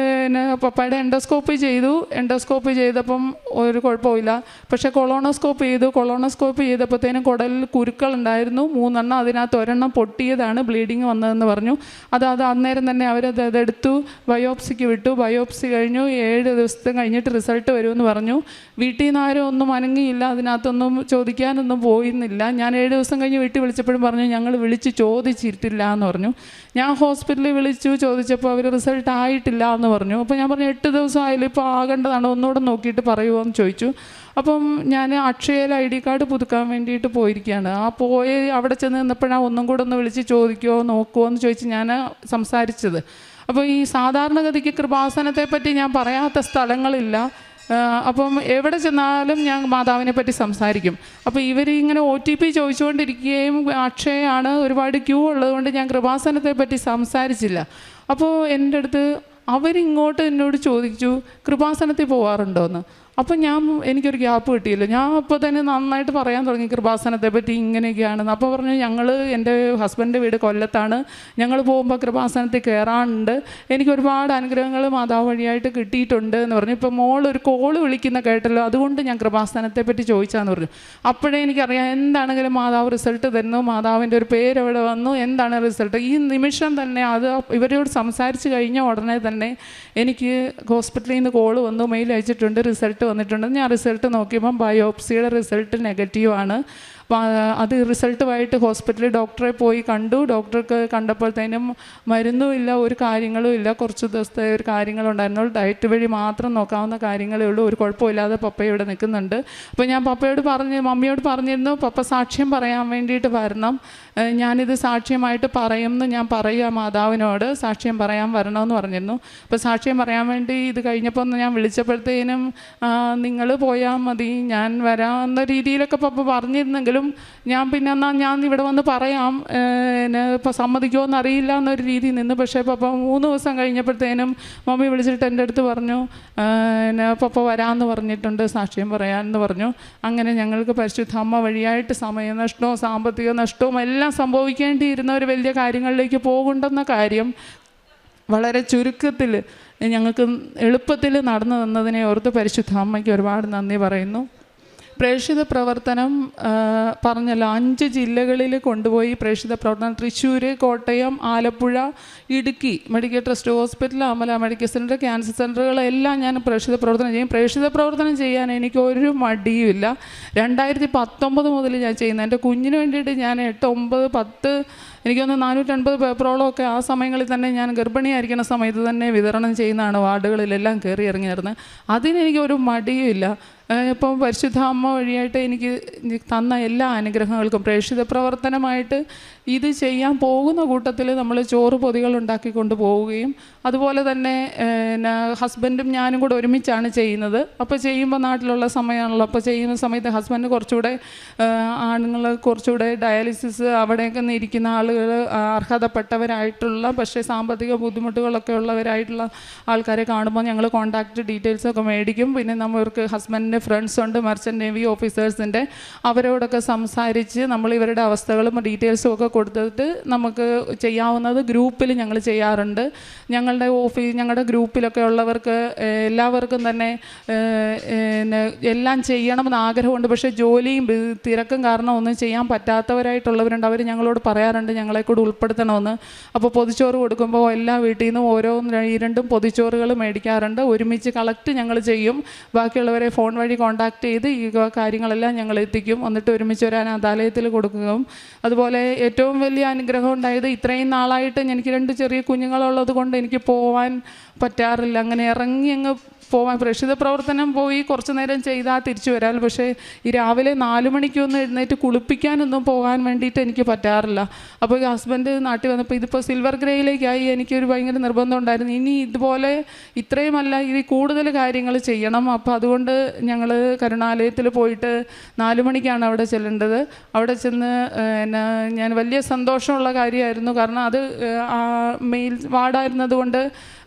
പപ്പയുടെ എൻഡോസ്കോപ്പി ചെയ്തപ്പം ഒരു കുഴപ്പമില്ല. പക്ഷേ കൊളോണോസ്കോപ്പി ചെയ്തപ്പോഴത്തേനും കുടലിൽ കുരുക്കളുണ്ടായിരുന്നു 3 എണ്ണം. അതിനകത്ത് 1 എണ്ണം പൊട്ടിയതാണ് ബ്ലീഡിങ് വന്നതെന്ന് പറഞ്ഞു. അത് അന്നേരം തന്നെ അതെടുത്തു ബയോപ്സിക്ക് വിട്ടു. ബയോപ്സി കഴിഞ്ഞു. 7 ദിവസത്തെ കഴിഞ്ഞിട്ട് റിസൾട്ട് വരുമെന്ന് പറഞ്ഞു. വീട്ടിൽ നിന്ന് ആരും ഒന്നും അനങ്ങിയില്ല. അതിനകത്തൊന്നും ചോദിക്കാനൊന്നും പോയിരുന്നില്ല. ഞാൻ 7 ദിവസം കഴിഞ്ഞ് വീട്ടിൽ വിളിച്ചപ്പോഴും പറഞ്ഞു ഞങ്ങൾ വിളിച്ച് ചോദിച്ചിട്ടില്ല എന്ന് പറഞ്ഞു. ഞാൻ ഹോസ്പിറ്റലിൽ വിളിച്ചു ചോദിച്ചപ്പോൾ അവർ റിസൾട്ട് ആയിട്ടില്ല എന്ന് പറഞ്ഞു. അപ്പോൾ ഞാൻ പറഞ്ഞു 8 ദിവസം ആയാലും ഇപ്പോൾ ആകേണ്ടതാണ്, ഒന്നുകൂടെ നോക്കിയിട്ട് പറയുമോ എന്ന് ചോദിച്ചു. അപ്പം ഞാൻ അക്ഷയയിൽ ID കാർഡ് പുതുക്കാൻ വേണ്ടിയിട്ട് പോയിരിക്കുകയാണ്. അവിടെ ചെന്ന് നിന്നപ്പോഴാണ് ഒന്നും കൂടെ ഒന്ന് വിളിച്ച് ചോദിക്കുമോ നോക്കുമോ എന്ന് ചോദിച്ച് ഞാൻ സംസാരിച്ചത്. അപ്പോൾ ഈ സാധാരണഗതിക്ക് കൃപാസനത്തെ പറ്റി ഞാൻ പറയാത്ത സ്ഥലങ്ങളില്ല. അപ്പം എവിടെ ചെന്നാലും ഞാൻ മാതാവിനെ പറ്റി സംസാരിക്കും. അപ്പോൾ ഇവരിങ്ങനെ OTP ചോദിച്ചുകൊണ്ടിരിക്കുകയും അക്ഷയാണ് ഒരുപാട് ക്യൂ ഉള്ളതുകൊണ്ട് ഞാൻ കൃപാസനത്തെ പറ്റി സംസാരിച്ചില്ല. അപ്പോൾ എൻ്റെ അടുത്ത് അവരിങ്ങോട്ട് എന്നോട് ചോദിച്ചു കൃപാസനത്തിൽ പോകാറുണ്ടോയെന്ന്. അപ്പം എനിക്കൊരു ഗ്യാപ്പ് കിട്ടിയില്ല. ഞാൻ അപ്പോൾ തന്നെ നന്നായിട്ട് പറയാൻ തുടങ്ങി കൃപാസനത്തെ പറ്റി ഇങ്ങനെയൊക്കെയാണെന്ന്. അപ്പോൾ പറഞ്ഞു എൻ്റെ ഹസ്ബൻഡിൻ്റെ വീട് കൊല്ലത്താണ്, ഞങ്ങൾ പോകുമ്പോൾ കൃപാസനത്തിൽ കയറാറുണ്ട്, എനിക്ക് ഒരുപാട് അനുഗ്രഹങ്ങൾ മാതാവ് വഴിയായിട്ട് കിട്ടിയിട്ടുണ്ട് എന്ന് പറഞ്ഞു. ഇപ്പോൾ ഒരു കോള് വിളിക്കുന്ന കേട്ടല്ലോ, അതുകൊണ്ട് ഞാൻ കൃപാസനത്തെ പറ്റി ചോദിച്ചാന്ന് പറഞ്ഞു. അപ്പോഴേ എനിക്കറിയാം എന്താണെങ്കിലും മാതാവ് റിസൾട്ട് തരുന്നു, മാതാവിൻ്റെ ഒരു പേര് എവിടെ വന്നു, എന്താണ് റിസൾട്ട്. ഈ നിമിഷം തന്നെ അത് ഇവരോട് സംസാരിച്ച് കഴിഞ്ഞ ഉടനെ തന്നെ എനിക്ക് ഹോസ്പിറ്റലിൽ നിന്ന് കോള് വന്നു, മെയിൽ അയച്ചിട്ടുണ്ട്, റിസൾട്ട് വന്നിട്ടുണ്ട്. ഞാൻ റിസൾട്ട് നോക്കിയപ്പം ബയോപ്സിയുടെ റിസൾട്ട് നെഗറ്റീവാണ്. അത് റിസൾട്ടുമായിട്ട് ഹോസ്പിറ്റലിൽ ഡോക്ടറെ പോയി കണ്ടു. ഡോക്ടർക്ക് കണ്ടപ്പോഴത്തേനും മരുന്നും ഇല്ല, ഒരു കാര്യങ്ങളും ഇല്ല, കുറച്ച് ദിവസത്തെ ഒരു കാര്യങ്ങളുണ്ടായിരുന്നുള്ളൂ. ഡയറ്റ് വഴി മാത്രം നോക്കാവുന്ന കാര്യങ്ങളേ ഉള്ളൂ. ഒരു കുഴപ്പമില്ലാതെ പപ്പ ഇവിടെ നിൽക്കുന്നുണ്ട്. അപ്പോൾ ഞാൻ മമ്മിയോട് പറഞ്ഞിരുന്നു പപ്പ സാക്ഷ്യം പറയാൻ വേണ്ടിയിട്ട് വരണം, ഞാനിത് സാക്ഷ്യമായിട്ട് പറയുമെന്ന് ഞാൻ പറയുക മാതാവിനോട്, സാക്ഷ്യം പറയാൻ വരണമെന്ന് പറഞ്ഞിരുന്നു. അപ്പോൾ സാക്ഷ്യം പറയാൻ വേണ്ടി ഇത് കഴിഞ്ഞപ്പോൾ ഞാൻ വിളിച്ചപ്പോഴത്തേനും നിങ്ങൾ പോയാൽ മതി, ഞാൻ വരാമെന്ന രീതിയിലൊക്കെ പപ്പ പറഞ്ഞിരുന്നെങ്കിലും ഞാൻ പിന്നെ എന്നാൽ ഞാൻ ഇവിടെ വന്ന് പറയാം, ഇപ്പോൾ സമ്മതിക്കുമോ അറിയില്ല എന്നൊരു രീതി നിന്ന്. പക്ഷേ പപ്പ 3 ദിവസം കഴിഞ്ഞപ്പോഴത്തേനും മമ്മി വിളിച്ചിട്ട് എൻ്റെ അടുത്ത് പറഞ്ഞു പപ്പ വരാമെന്ന് പറഞ്ഞിട്ടുണ്ട്, സാക്ഷ്യം പറയാമെന്ന് പറഞ്ഞു. അങ്ങനെ ഞങ്ങൾക്ക് പരിശുദ്ധ അമ്മ വഴിയായിട്ട് സമയനഷ്ടവും സാമ്പത്തിക നഷ്ടവും എല്ലാം സംഭവിക്കേണ്ടിയിരുന്ന ഒരു വലിയ കാര്യങ്ങളിലേക്ക് പോകുന്നുണ്ടെന്ന കാര്യം വളരെ ചുരുക്കത്തിൽ ഞങ്ങൾക്ക് എളുപ്പത്തിൽ നടന്നു തന്നതിനെ ഓർത്ത് പരിശുദ്ധ അമ്മയ്ക്ക് ഒരുപാട് നന്ദി പറയുന്നു. പ്രേക്ഷിത പ്രവർത്തനം പറഞ്ഞല്ലോ, 5 ജില്ലകളിൽ കൊണ്ടുപോയി പ്രേക്ഷിത പ്രവർത്തനം. Thrissur, Kottayam, Alappuzha, Idukki medical trust hospital, Amala medical centre, cancer സെൻറ്ററുകളെല്ലാം ഞാൻ പ്രേക്ഷിത പ്രവർത്തനം ചെയ്യും. പ്രേക്ഷിത പ്രവർത്തനം ചെയ്യാൻ എനിക്കൊരു മടിയുമില്ല. 2019 മുതൽ ഞാൻ ചെയ്യുന്നത്. എൻ്റെ കുഞ്ഞിന് വേണ്ടിയിട്ട് ഞാൻ 8, 9, 10 എനിക്കൊന്ന് 480 പേപ്പറോളമൊക്കെ ആ സമയങ്ങളിൽ തന്നെ ഞാൻ ഗർഭിണിയായിരിക്കുന്ന സമയത്ത് തന്നെ വിതരണം ചെയ്യുന്നതാണ്, വാർഡുകളിലെല്ലാം കയറി ഇറങ്ങി നടന്ന്. അതിനെനിക്കൊരു മടിയുമില്ല. ഇപ്പം പരിശുദ്ധ അമ്മ വഴിയായിട്ട് എനിക്ക് തന്ന എല്ലാ അനുഗ്രഹങ്ങൾക്കും പ്രേക്ഷിത പ്രവർത്തനമായിട്ട് ഇത് ചെയ്യാൻ പോകുന്ന കൂട്ടത്തിൽ നമ്മൾ ചോറ് പൊതികൾ ഉണ്ടാക്കിക്കൊണ്ട് പോവുകയും അതുപോലെ തന്നെ ഹസ്ബൻഡും ഞാനും കൂടെ ഒരുമിച്ചാണ് ചെയ്യുന്നത്. അപ്പോൾ ചെയ്യുമ്പോൾ നാട്ടിലുള്ള സമയമാണല്ലോ, അപ്പോൾ ചെയ്യുന്ന സമയത്ത് ഹസ്ബൻഡ് കുറച്ചുകൂടെ ആണുങ്ങൾ കുറച്ചുകൂടെ ഡയാലിസിസ് അവിടെയൊക്കെ ഇരിക്കുന്ന ആളുകൾ അർഹതപ്പെട്ടവരായിട്ടുള്ള പക്ഷേ സാമ്പത്തിക ബുദ്ധിമുട്ടുകളൊക്കെ ഉള്ളവരായിട്ടുള്ള ആൾക്കാരെ കാണുമ്പോൾ ഞങ്ങൾ കോൺടാക്റ്റ് ഡീറ്റെയിൽസൊക്കെ മേടിക്കും. പിന്നെ നമ്മൾക്ക് ഹസ്ബൻഡിൻ്റെ ഫ്രണ്ട്സ് ഉണ്ട് മെർച്ചൻ്റ് നേവി ഓഫീസേഴ്സിൻ്റെ, അവരോടൊക്കെ സംസാരിച്ച് നമ്മൾ ഇവരുടെ അവസ്ഥകളും ഡീറ്റെയിൽസും ഒക്കെ കൊടുത്തിട്ട് നമുക്ക് ചെയ്യാവുന്നത് ഗ്രൂപ്പിൽ ഞങ്ങൾ ചെയ്യാറുണ്ട്. ഞങ്ങളുടെ ഗ്രൂപ്പിലൊക്കെ ഉള്ളവർക്ക് എല്ലാവർക്കും തന്നെ എല്ലാം ചെയ്യണമെന്ന് ആഗ്രഹമുണ്ട്. പക്ഷേ ജോലിയും തിരക്കും കാരണം ഒന്നും ചെയ്യാൻ പറ്റാത്തവരായിട്ടുള്ളവരുണ്ട്. അവർ ഞങ്ങളോട് പറയാറുണ്ട് ഞങ്ങളെ കൂടെ ഉൾപ്പെടുത്തണമെന്ന്. അപ്പോൾ പൊതിച്ചോറ് കൊടുക്കുമ്പോൾ എല്ലാ വീട്ടിൽ നിന്നും ഓരോ 2 പൊതിച്ചോറുകൾ മേടിക്കാറുണ്ട്. ഒരുമിച്ച് കളക്ട് ഞങ്ങൾ ചെയ്യും. ബാക്കിയുള്ളവരെ ഫോൺ വഴി കോൺടാക്ട് ചെയ്ത് ഈ കാര്യങ്ങളെല്ലാം ഞങ്ങൾ എത്തിക്കും. എന്നിട്ട് ഒരുമിച്ച് ഒരു അനാഥാലയത്തിൽ കൊടുക്കുകയും. അതുപോലെ ഏറ്റവും വലിയ അനുഗ്രഹം ഉണ്ടായത് ഇത്രയും നാളായിട്ട് എനിക്ക് 2 ചെറിയ കുഞ്ഞുങ്ങളുള്ളത് കൊണ്ട് എനിക്ക് പോവാൻ പറ്റാറില്ല. അങ്ങനെ ഇറങ്ങി അങ്ങ് പോവാൻ പ്രേക്ഷിത പ്രവർത്തനം പോയി കുറച്ച് നേരം ചെയ്താൽ തിരിച്ചു വരാം. പക്ഷേ ഈ രാവിലെ 4 മണിക്കൊന്നും എഴുന്നേറ്റ് കുളിപ്പിക്കാനൊന്നും പോകാൻ വേണ്ടിയിട്ട് എനിക്ക് പറ്റാറില്ല. അപ്പോൾ ഈ ഹസ്ബൻഡ് നാട്ടിൽ വന്നപ്പോൾ ഇതിപ്പോൾ സിൽവർ ഗ്രേയിലേക്കായി എനിക്കൊരു ഭയങ്കര നിർബന്ധം ഉണ്ടായിരുന്നു. ഇനി ഇതുപോലെ ഇത്രയുമല്ല ഇതിൽ കൂടുതൽ കാര്യങ്ങൾ ചെയ്യണം. അപ്പോൾ അതുകൊണ്ട് ഞങ്ങൾ കരുണാലയത്തിൽ പോയിട്ട് 4 മണിക്കാണ് അവിടെ ചെല്ലേണ്ടത്. അവിടെ ചെന്ന് ഞാൻ വലിയ സന്തോഷമുള്ള കാര്യമായിരുന്നു. കാരണം അത് മെയിൽ വാർഡായിരുന്നത് കൊണ്ട്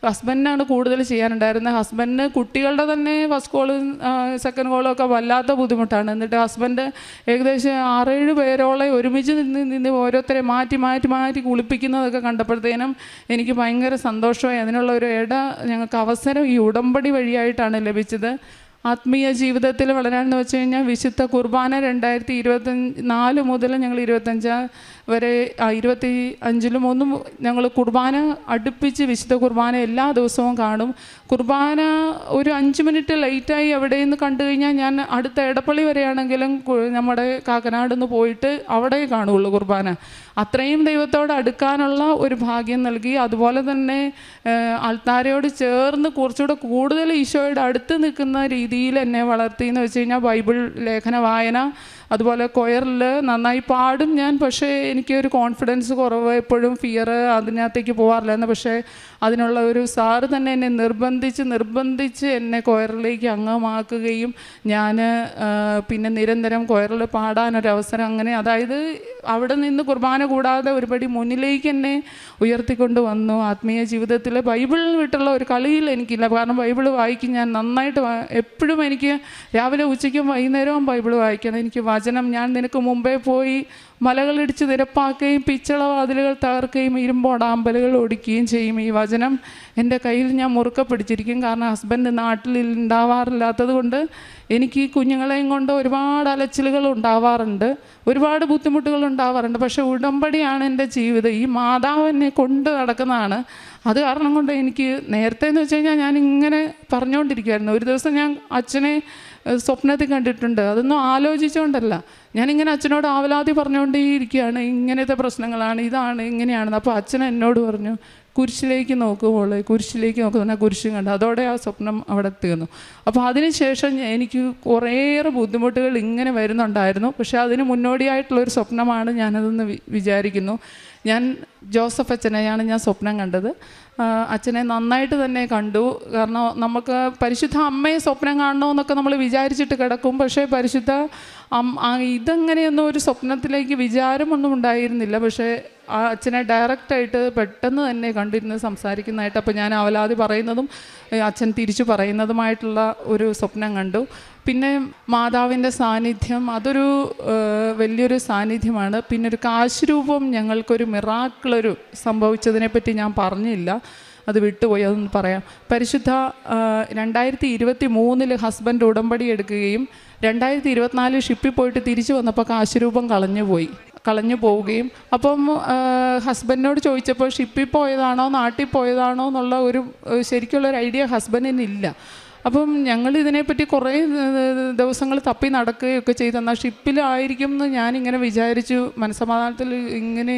ഹസ്ബൻഡിനാണ് കൂടുതൽ ചെയ്യാനുണ്ടായിരുന്നത്. ഹസ്ബൻഡിന് കുട്ടികളുടെ തന്നെ ഫസ്റ്റ് കോളും സെക്കൻഡ് കോളും ഒക്കെ വല്ലാത്ത ബുദ്ധിമുട്ടാണ്. എന്നിട്ട് ഹസ്ബൻഡ് ഏകദേശം 6-7 പേരോളെ ഒരുമിച്ച് നിന്ന് ഓരോരുത്തരെ മാറ്റി കുളിപ്പിക്കുന്നതൊക്കെ കണ്ടപ്പോഴത്തേനും എനിക്ക് ഭയങ്കര സന്തോഷമായി. അതിനുള്ള ഒരു ഞങ്ങൾക്ക് അവസരം ഈ ഉടമ്പടി വഴിയായിട്ടാണ് ലഭിച്ചത്. ആത്മീയ ജീവിതത്തിൽ വളരാനെന്ന് വെച്ച് കഴിഞ്ഞാൽ വിശുദ്ധ കുർബാന 2024 മുതൽ ഞങ്ങൾ 25 വരെ 25-ലും 1 ഞങ്ങൾ കുർബാന അടുപ്പിച്ച് വിശുദ്ധ കുർബാന എല്ലാ ദിവസവും കാണും. കുർബാന ഒരു 5 മിനിറ്റ് ലേറ്റായി എവിടെയെന്ന് കണ്ടു കഴിഞ്ഞാൽ ഞാൻ അടുത്ത എടപ്പള്ളി വരെയാണെങ്കിലും നമ്മുടെ കാക്കനാട് നിന്ന് പോയിട്ട് അവിടെ കാണുകയുള്ളൂ കുർബാന. അത്രയും ദൈവത്തോട് അടുക്കാനുള്ള ഒരു ഭാഗ്യം നൽകി. അതുപോലെ തന്നെ ആൾത്താരയോട് ചേർന്ന് കുറച്ചുകൂടെ കൂടുതൽ ഈശോയുടെ അടുത്ത് നിൽക്കുന്ന രീതിയിൽ എന്നെ വളർത്തി എന്ന് വെച്ച് കഴിഞ്ഞാൽ ബൈബിൾ ലേഖന വായന, അതുപോലെ കൊയറിൽ നന്നായി പാടും ഞാൻ. പക്ഷേ എനിക്കൊരു കോൺഫിഡൻസ് കുറവ്, എപ്പോഴും ഫിയർ, അതിനകത്തേക്ക് പോകാറില്ലായിരുന്നു. പക്ഷേ അതിനുള്ള ഒരു സാറ് തന്നെ എന്നെ നിർബന്ധിച്ച് എന്നെ കൊയറിലേക്ക് അംഗമാക്കുകയും ഞാൻ പിന്നെ നിരന്തരം കൊയറിൽ പാടാനൊരവസരം, അങ്ങനെ അതായത് അവിടെ നിന്ന് കുർബാന കൂടാതെ ഒരുപടി മുന്നിലേക്ക് എന്നെ ഉയർത്തിക്കൊണ്ട് വന്നു. ആത്മീയ ജീവിതത്തിൽ ബൈബിളിൽ വിട്ടുള്ള ഒരു കളിയിൽ എനിക്കില്ല. കാരണം ബൈബിൾ വായിക്കും ഞാൻ നന്നായിട്ട്. എപ്പോഴും എനിക്ക് രാവിലെ ഉച്ചയ്ക്കും വൈകുന്നേരവും ബൈബിൾ വായിക്കണം. എനിക്ക് വചനം, ഞാൻ നിനക്ക് മുമ്പേ പോയി മലകളിടിച്ച് നിരപ്പാക്കുകയും പിച്ചള വാതിലുകൾ തകർക്കുകയും ഇരുമ്പോടാമ്പലുകൾ ഒടിക്കുകയും ചെയ്യും. ഈ വചനം എൻ്റെ കയ്യിൽ ഞാൻ മുറുക്കെ പിടിച്ചിരിക്കും. കാരണം ഹസ്ബൻഡ് നാട്ടിൽ ഉണ്ടാവാറില്ലാത്തത് കൊണ്ട് എനിക്ക് ഈ കുഞ്ഞുങ്ങളെയും കൊണ്ട് ഒരുപാട് അലച്ചിലുകൾ ഉണ്ടാവാറുണ്ട്, ഒരുപാട് ബുദ്ധിമുട്ടുകൾ ഉണ്ടാവാറുണ്ട്. പക്ഷേ ഉടമ്പടിയാണ് എൻ്റെ ജീവിതം. ഈ മാതാവ് എന്നെ കൊണ്ട് നടക്കുന്നതാണ്. അത് കാരണം കൊണ്ട് എനിക്ക് നേരത്തെ എന്ന് വെച്ച് കഴിഞ്ഞാൽ ഞാൻ ഇങ്ങനെ പറഞ്ഞുകൊണ്ടിരിക്കുമായിരുന്നു. ഒരു ദിവസം ഞാൻ അച്ഛനെ സ്വപ്നത്തിൽ കണ്ടിട്ടുണ്ട്. അതൊന്നും ആലോചിച്ചുകൊണ്ടല്ല, ഞാനിങ്ങനെ അച്ഛനോട് ആവലാതി പറഞ്ഞുകൊണ്ടേയിരിക്കുകയാണ്. ഇങ്ങനത്തെ പ്രശ്നങ്ങളാണ്, ഇതാണ്, ഇങ്ങനെയാണെന്ന്. അപ്പോൾ അച്ഛൻ എന്നോട് പറഞ്ഞു, കുരിശിലേക്ക് നോക്കുമ്പോൾ കുരിശിലേക്ക് നോക്കുന്ന കുരിശും കണ്ട്. അതോടെ ആ സ്വപ്നം അവിടെ തീർന്നു. അപ്പോൾ അതിനുശേഷം എനിക്ക് കുറേയേറെ ബുദ്ധിമുട്ടുകൾ ഇങ്ങനെ വരുന്നുണ്ടായിരുന്നു. പക്ഷേ അതിന് മുന്നോടിയായിട്ടുള്ളൊരു സ്വപ്നമാണ് ഞാനതെന്ന് വിചാരിക്കുന്നു. ഞാൻ ജോസഫ് അച്ഛനെയാണ് ഞാൻ സ്വപ്നം കണ്ടത്. അച്ഛനെ നന്നായിട്ട് തന്നെ കണ്ടു. കാരണം നമുക്ക് പരിശുദ്ധ അമ്മയെ സ്വപ്നം കാണണമെന്നൊക്കെ നമ്മൾ വിചാരിച്ചിട്ട് കിടക്കും. പക്ഷേ പരിശുദ്ധ ഇതെങ്ങനെയൊന്നും ഒരു സ്വപ്നത്തിലേക്ക് വിചാരമൊന്നും ഉണ്ടായിരുന്നില്ല. പക്ഷേ ആ അച്ഛനെ ഡയറക്റ്റായിട്ട് പെട്ടെന്ന് തന്നെ കണ്ടിരുന്ന് സംസാരിക്കുന്നതായിട്ട്, അപ്പോൾ ഞാൻ അവലാതി പറയുന്നതും അച്ഛൻ തിരിച്ചു പറയുന്നതുമായിട്ടുള്ള ഒരു സ്വപ്നം കണ്ടു. പിന്നെ മാതാവിൻ്റെ സാന്നിധ്യം, അതൊരു വലിയൊരു സാന്നിധ്യമാണ്. പിന്നെ ഒരു കാശുരൂപം, ഞങ്ങൾക്കൊരു മിറാക്കിളൊരു സംഭവിച്ചതിനെപ്പറ്റി ഞാൻ പറഞ്ഞില്ല, അത് വിട്ടുപോയി, അതൊന്ന് പറയാം. പരിശുദ്ധ 2023 ഹസ്ബൻഡ് ഉടമ്പടി എടുക്കുകയും 2024 ഷിപ്പിൽ പോയിട്ട് തിരിച്ചു വന്നപ്പോൾ കാശുരൂപം കളഞ്ഞു പോവുകയും, അപ്പം ഹസ്ബൻഡിനോട് ചോദിച്ചപ്പോൾ ഷിപ്പിൽ പോയതാണോ നാട്ടിൽ പോയതാണോ എന്നുള്ള ഒരു ശരിക്കുള്ളൊരു ഐഡിയ ഹസ്ബൻഡിനില്ല. അപ്പം ഞങ്ങൾ ഇതിനെപ്പറ്റി കുറേ ദിവസങ്ങൾ തപ്പി നടക്കുകയൊക്കെ ചെയ്തെന്നാൽ ഷിപ്പിലായിരിക്കും എന്ന് ഞാനിങ്ങനെ വിചാരിച്ചു. മനസ്സമാധാനത്തിൽ ഇങ്ങനെ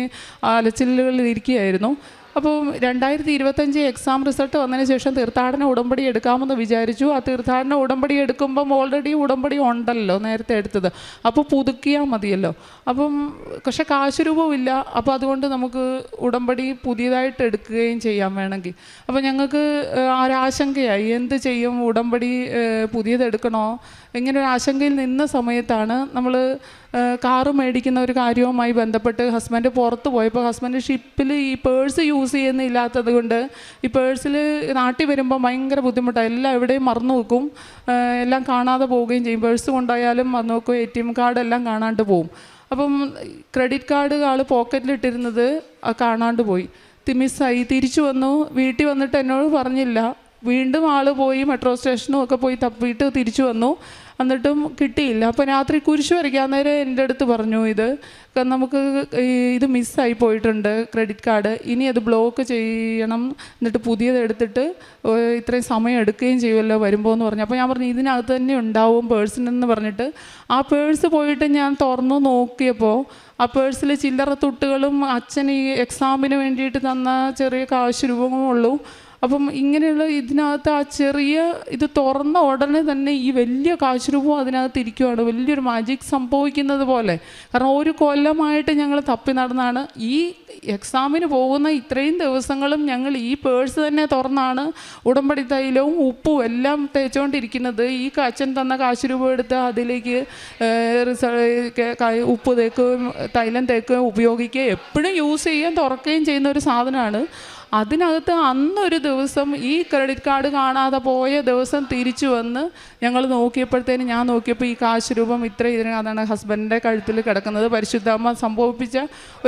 അലച്ചിലുകളിൽ ഇരിക്കുകയായിരുന്നു. അപ്പോൾ 2025 എക്സാം റിസൾട്ട് വന്നതിന് ശേഷം തീർത്ഥാടന ഉടമ്പടി എടുക്കാമെന്ന് വിചാരിച്ചു. ആ തീർത്ഥാടന ഉടമ്പടി എടുക്കുമ്പം ഓൾറെഡി ഉടമ്പടി ഉണ്ടല്ലോ നേരത്തെ എടുത്തത്, അപ്പോൾ പുതുക്കിയാൽ മതിയല്ലോ. അപ്പം പക്ഷെ കാശുരൂപമില്ല. അപ്പോൾ അതുകൊണ്ട് നമുക്ക് ഉടമ്പടി പുതിയതായിട്ട് എടുക്കുകയും ചെയ്യാൻ വേണമെങ്കിൽ. അപ്പോൾ ഞങ്ങൾക്ക് ഒരാശങ്കയായി, എന്ത് ചെയ്യും, ഉടമ്പടി പുതിയതെടുക്കണോ, ഇങ്ങനെ ഒരു ആശങ്കയിൽ നിന്ന സമയത്താണ് നമ്മൾ കാറ് മേടിക്കുന്ന ഒരു കാര്യവുമായി ബന്ധപ്പെട്ട് ഹസ്ബൻഡ് പുറത്ത് പോയപ്പോൾ ഹസ്ബൻഡ് ഷിപ്പിൽ ഈ പേഴ്സ് യൂസ് ചെയ്യുന്നില്ലാത്തത് കൊണ്ട് ഈ പേഴ്സിൽ നാട്ടിൽ വരുമ്പോൾ ഭയങ്കര ബുദ്ധിമുട്ടാണ്. എല്ലാം എവിടെയും മറന്നു വെക്കും, എല്ലാം കാണാതെ പോവുകയും ചെയ്യും. പേഴ്സ് കൊണ്ടായാലും മറന്നു വെക്കും, ATM കാർഡ് എല്ലാം കാണാണ്ട് പോവും. അപ്പം ക്രെഡിറ്റ് കാർഡ് ആൾ പോക്കറ്റിലിട്ടിരുന്നത് കാണാണ്ട് പോയി, മിസ്സായി. തിരിച്ചു വന്നു, വീട്ടിൽ വന്നിട്ട് എന്നോട് പറഞ്ഞില്ല. വീണ്ടും ആൾ പോയി മെട്രോ സ്റ്റേഷനും ഒക്കെ പോയി തപ്പിയിട്ട് തിരിച്ചു വന്നു, എന്നിട്ടും കിട്ടിയില്ല. അപ്പോൾ രാത്രി കുരിശ് വരയ്ക്കാൻ നേരം എൻ്റെ അടുത്ത് പറഞ്ഞു, നമുക്ക് ഇത് മിസ്സായി പോയിട്ടുണ്ട് ക്രെഡിറ്റ് കാർഡ്, ഇനി അത് ബ്ലോക്ക് ചെയ്യണം, എന്നിട്ട് പുതിയത് എടുത്തിട്ട് ഇത്രയും സമയം എടുക്കുകയും ചെയ്യുമല്ലോ വരുമ്പോൾ എന്ന് പറഞ്ഞു. അപ്പോൾ ഞാൻ പറഞ്ഞു ഇതിനകത്ത് തന്നെ ഉണ്ടാവും പേഴ്സിനെന്ന് പറഞ്ഞിട്ട് ആ പേഴ്സ് പോയിട്ട് ഞാൻ തുറന്നു നോക്കിയപ്പോൾ ആ പേഴ്സിൽ ചില്ലറ തുട്ടുകളും അച്ഛൻ ഈ എക്സാമിന് വേണ്ടിയിട്ട് തന്ന ചെറിയ കാശ് രൂപങ്ങളും ഉള്ളൂ. അപ്പം ഇങ്ങനെയുള്ള ഇതിനകത്ത് ആ ചെറിയ ഇത് തുറന്ന ഉടനെ തന്നെ ഈ വലിയ കാശുരൂപം അതിനകത്ത് ഇരിക്കുവാണ്, വലിയൊരു മാജിക് സംഭവിക്കുന്നത് പോലെ. കാരണം ഒരു കൊല്ലമായിട്ട് ഞങ്ങൾ തപ്പി നടന്നാണ് ഈ എക്സാമിന് പോകുന്ന ഇത്രയും ദിവസങ്ങളും ഞങ്ങൾ ഈ പേഴ്സ് തന്നെ തുറന്നാണ് ഉടമ്പടി തൈലവും ഉപ്പും എല്ലാം തേച്ചുകൊണ്ടിരിക്കുന്നത്. ഈ അച്ഛൻ തന്ന കാശുരൂപം എടുത്ത് അതിലേക്ക് ഉപ്പ് തേക്കുകയും തൈലം തേക്കുകയും ഉപയോഗിക്കുകയും എപ്പോഴും യൂസ് ചെയ്യുകയും തുറക്കുകയും ചെയ്യുന്ന ഒരു സാധനമാണ്. അതിനകത്ത് അന്നൊരു ദിവസം ഈ ക്രെഡിറ്റ് കാർഡ് കാണാതെ പോയ ദിവസം തിരിച്ചു വന്ന് ഞങ്ങൾ നോക്കിയപ്പോഴത്തേന് ഞാൻ നോക്കിയപ്പോൾ ഈ കാശ് രൂപം ഇതിനകത്താണ് ഹസ്ബൻഡിൻ്റെ കഴുത്തിൽ കിടക്കുന്നത്. പരിശുദ്ധാമ്മ സംഭവിപ്പിച്ച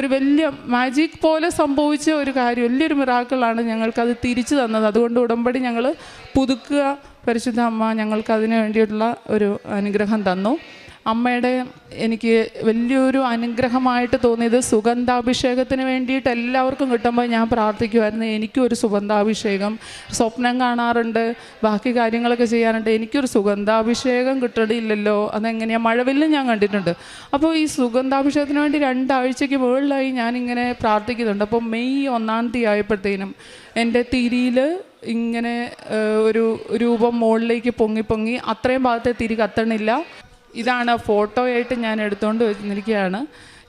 ഒരു വലിയ മാജിക് പോലെ സംഭവിച്ച ഒരു കാര്യം, വലിയൊരു മിറാക്കിളാണ് ഞങ്ങൾക്കത് തിരിച്ചു തന്നത്. അതുകൊണ്ട് ഉടമ്പടി ഞങ്ങൾ പുതുക്കുക. പരിശുദ്ധ അമ്മ ഞങ്ങൾക്ക് അതിന് വേണ്ടിയിട്ടുള്ള ഒരു അനുഗ്രഹം തന്നു. അമ്മയുടെ എനിക്ക് വലിയൊരു അനുഗ്രഹമായിട്ട് തോന്നിയത് സുഗന്ധാഭിഷേകത്തിന് വേണ്ടിയിട്ട് എല്ലാവർക്കും കിട്ടുമ്പോൾ ഞാൻ പ്രാർത്ഥിക്കുമായിരുന്നു, എനിക്കും ഒരു സുഗന്ധാഭിഷേകം. സ്വപ്നം കാണാറുണ്ട്, ബാക്കി കാര്യങ്ങളൊക്കെ ചെയ്യാറുണ്ട്, എനിക്കൊരു സുഗന്ധാഭിഷേകം കിട്ടണില്ലല്ലോ, അതെങ്ങനെയാണ്? മഴവില്ലും ഞാൻ കണ്ടിട്ടുണ്ട്. അപ്പോൾ ഈ സുഗന്ധാഭിഷേകത്തിന് വേണ്ടി 2 ആഴ്ചയ്ക്ക് മുകളിലായി ഞാനിങ്ങനെ പ്രാർത്ഥിക്കുന്നുണ്ട്. അപ്പോൾ മെയ് 1-ാം തീയതി ആയപ്പോഴത്തേനും എൻ്റെ തിരിയിൽ ഇങ്ങനെ ഒരു രൂപം മുകളിലേക്ക് പൊങ്ങി അത്രയും ഭാഗത്തെ തിരി കത്തണില്ല. ഇതാണ് ഫോട്ടോയായിട്ട് ഞാൻ എടുത്തുകൊണ്ട് വന്നിരിക്കുകയാണ്.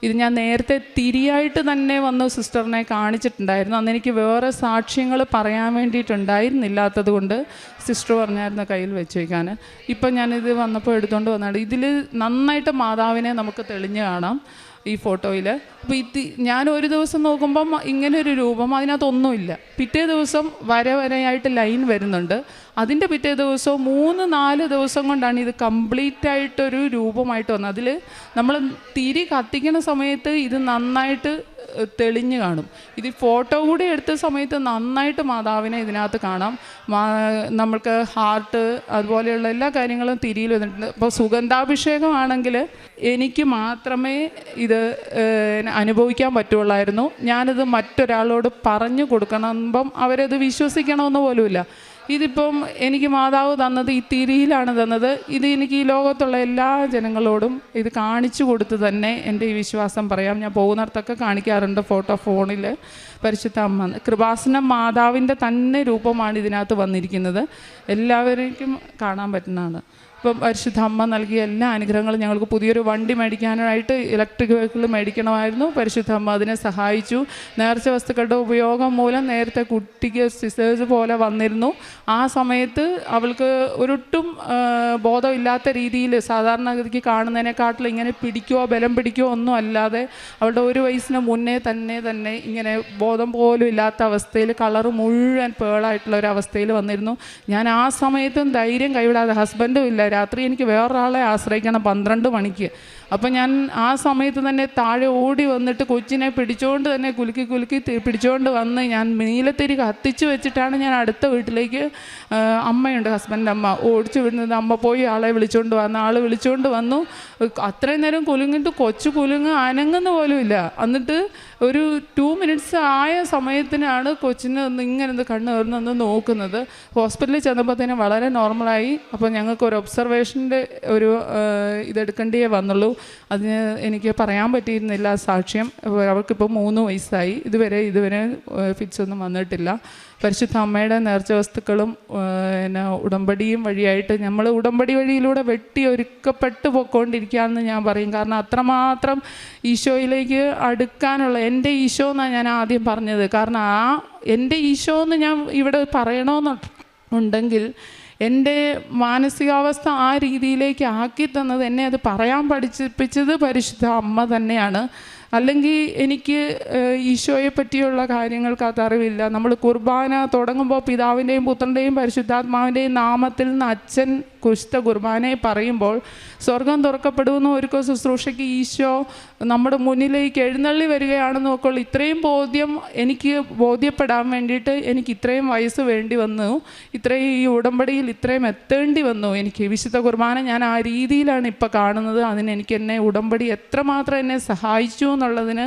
ഇത് ഞാൻ നേരത്തെ തിരിയായിട്ട് തന്നെ വന്ന് സിസ്റ്ററിനെ കാണിച്ചിട്ടുണ്ടായിരുന്നു. അന്ന് എനിക്ക് വേറെ സാക്ഷ്യങ്ങൾ പറയാൻ വേണ്ടിയിട്ടുണ്ടായിരുന്നില്ലാത്തത് കൊണ്ട് സിസ്റ്റർ പറഞ്ഞായിരുന്നു കയ്യിൽ വെച്ച് വയ്ക്കാൻ. ഇപ്പം ഞാനിത് വന്നപ്പോൾ എടുത്തുകൊണ്ട് വന്നതാണ്. ഇതിൽ നന്നായിട്ട് മാതാവിനെ നമുക്ക് തെളിഞ്ഞ് കാണാം ഈ ഫോട്ടോയിൽ. അപ്പോൾ ഞാൻ ഒരു ദിവസം നോക്കുമ്പം ഇങ്ങനൊരു രൂപം അതിനകത്തൊന്നുമില്ല. പിറ്റേ ദിവസം വരയായിട്ട് ലൈൻ വരുന്നുണ്ട്. അതിൻ്റെ പിറ്റേ ദിവസവും 3-4 ദിവസം കൊണ്ടാണ് ഇത് കംപ്ലീറ്റ് ആയിട്ടൊരു രൂപമായിട്ട് വന്നത്. അതിൽ നമ്മൾ തിരി കത്തിക്കുന്ന സമയത്ത് ഇത് നന്നായിട്ട് തെളിഞ്ഞ് കാണും. ഇത് ഫോട്ടോ കൂടി എടുത്ത സമയത്ത് നന്നായിട്ട് മാതാവിനെ ഇതിനകത്ത് കാണാം. നമ്മൾക്ക് ഹാർട്ട് അതുപോലെയുള്ള എല്ലാ കാര്യങ്ങളും തിരിയിൽ വന്നിട്ടുണ്ട്. അപ്പോൾ സുഗന്ധാഭിഷേകമാണെങ്കിൽ എനിക്ക് മാത്രമേ ഇത് അനുഭവിക്കാൻ പറ്റുള്ളായിരുന്നു. ഞാനിത് മറ്റൊരാളോട് പറഞ്ഞു കൊടുക്കണമ്പം അവരത് വിശ്വസിക്കണമെന്ന് പോലുമില്ല. ഇതിപ്പം എനിക്ക് മാതാവ് തന്നത് ഈ തിരിയിലാണ് തന്നത്. ഇത് എനിക്ക് ഈ ലോകത്തുള്ള എല്ലാ ജനങ്ങളോടും ഇത് കാണിച്ചു കൊടുത്ത് തന്നെ എൻ്റെ ഈ വിശ്വാസം പറയാം. ഞാൻ പോകുന്നിടത്തൊക്കെ കാണിക്കാറുണ്ട് ഫോട്ടോ ഫോണിൽ. പരിശുദ്ധ അമ്മ കൃപാസനം മാതാവിൻ്റെ തന്നെ രൂപമാണ് ഇതിനകത്ത് വന്നിരിക്കുന്നത്. എല്ലാവർക്കും കാണാൻ പറ്റുന്നതാണ്. ഇപ്പം പരിശുദ്ധ അമ്മ നൽകിയ എല്ലാ അനുഗ്രഹങ്ങളും ഞങ്ങൾക്ക് പുതിയൊരു വണ്ടി മേടിക്കാനായിട്ട് ഇലക്ട്രിക് വെഹിക്കിൾ മേടിക്കണമായിരുന്നു. പരിശുദ്ധ അമ്മ അതിനെ സഹായിച്ചു. നേർച്ച വസ്തുക്കളുടെ ഉപയോഗം മൂലം നേരത്തെ കുട്ടിക്ക് സിസേഴ്സ് പോലെ വന്നിരുന്നു. ആ സമയത്ത് അവൾക്ക് ഒരൊട്ടും ബോധമില്ലാത്ത രീതിയിൽ സാധാരണഗതിക്ക് കാണുന്നതിനെക്കാട്ടിൽ ഇങ്ങനെ പിടിക്കുകയോ ബലം പിടിക്കുകയോ ഒന്നും അല്ലാതെ അവളുടെ 1 വയസ്സിന് മുന്നേ തന്നെ ഇങ്ങനെ ബോധം പോലും ഇല്ലാത്ത അവസ്ഥയിൽ കളറ് മുഴുവൻ പേളായിട്ടുള്ള ഒരു അവസ്ഥയിൽ വന്നിരുന്നു. ഞാൻ ആ സമയത്തും ധൈര്യം കൈവിടാതെ, ഹസ്ബൻഡും ഇല്ല, രാത്രി എനിക്ക് വേറൊരാളെ ആശ്രയിക്കണം 12 മണിക്ക്. അപ്പം ഞാൻ ആ സമയത്ത് തന്നെ താഴെ ഓടി വന്നിട്ട് കൊച്ചിനെ പിടിച്ചുകൊണ്ട് തന്നെ കുലുക്കി പിടിച്ചുകൊണ്ട് വന്ന് ഞാൻ നീലത്തിരി കത്തിച്ച് വെച്ചിട്ടാണ് ഞാൻ അടുത്ത വീട്ടിലേക്ക്, അമ്മയുണ്ട് ഹസ്ബൻഡിൻ്റെ അമ്മ, ഓടിച്ചു വിടുന്നത്. അമ്മ പോയി ആളെ വിളിച്ചുകൊണ്ട് വന്നു. ആൾ വിളിച്ചുകൊണ്ട് വന്നു. അത്രയും നേരം കുലുങ്ങിട്ട് കൊച്ചു അനങ്ങുന്ന പോലും ഇല്ല. എന്നിട്ട് ഒരു 2 മിനിറ്റ്സ് ആയ സമയത്തിനാണ് കൊച്ചിന് ഇങ്ങനെ കണ്ണ് തുറന്നൊന്ന് നോക്കുന്നത്. ഹോസ്പിറ്റലിൽ ചെന്നപ്പോഴത്തേനും വളരെ നോർമലായി. അപ്പോൾ ഞങ്ങൾക്ക് ഒരു ഒബ്സർവേഷൻ്റെ ഒരു ഇതെടുക്കേണ്ടിയേ വന്നുള്ളൂ. അതിന് എനിക്ക് പറയാൻ പറ്റിയിരുന്നില്ല സാക്ഷ്യം. അവർക്കിപ്പോൾ 3 വയസ്സായി. ഇതുവരെ ഫിറ്റ്സ് ഒന്നും വന്നിട്ടില്ല. പരിശുദ്ധ അമ്മയുടെ നേർച്ച വസ്തുക്കളും ഉടമ്പടിയും വഴിയായിട്ട് നമ്മൾ ഉടമ്പടി വഴിയിലൂടെ വെട്ടി ഒരുക്കപ്പെട്ടു പോയിക്കൊണ്ടിരിക്കുകയാണെന്ന് ഞാൻ പറയും. കാരണം അത്രമാത്രം ഈശോയിലേക്ക് അടുക്കാനുള്ള, എൻ്റെ ഈശോ എന്നാണ് ഞാൻ ആദ്യം പറഞ്ഞത്. കാരണം എൻ്റെ ഈശോ എന്ന് ഞാൻ ഇവിടെ പറയണമെന്നുണ്ടെങ്കിൽ എൻ്റെ മാനസികാവസ്ഥ ആ രീതിയിലേക്ക് ആക്കി തന്നത്, എന്നെ അത് പറയാൻ പഠിപ്പിച്ചത് പരിശുദ്ധ അമ്മ തന്നെയാണ്. അല്ലെങ്കിൽ എനിക്ക് ഈശോയെ പറ്റിയുള്ള കാര്യങ്ങൾക്കകത്ത് അറിവില്ല. നമ്മൾ കുർബാന തുടങ്ങുമ്പോൾ പിതാവിൻ്റെയും പുത്രൻ്റെയും പരിശുദ്ധാത്മാവിൻ്റെയും നാമത്തിൽ നിന്ന് അച്ഛൻ കുശുദ്ധ കുർബാനയെ പറയുമ്പോൾ സ്വർഗം തുറക്കപ്പെടുമെന്ന് ഒരുക്കോ ശുശ്രൂഷയ്ക്ക് ഈശോ നമ്മുടെ മുന്നിലേക്ക് എഴുന്നള്ളി വരികയാണെന്ന് നോക്കുള്ളൂ. ഇത്രയും ബോധ്യം എനിക്ക് ബോധ്യപ്പെടാൻ വേണ്ടിയിട്ട് എനിക്ക് ഇത്രയും വയസ്സ് വേണ്ടി വന്നു. ഇത്രയും ഈ ഉടമ്പടിയിൽ ഇത്രയും എത്തേണ്ടി വന്നു. എനിക്ക് വിശുദ്ധ കുർബാന ഞാൻ ആ രീതിയിലാണ് ഇപ്പോൾ കാണുന്നത്. അതിനെനിക്ക് എന്നെ ഉടമ്പടി എത്രമാത്രം എന്നെ സഹായിച്ചു എന്നുള്ളതിന്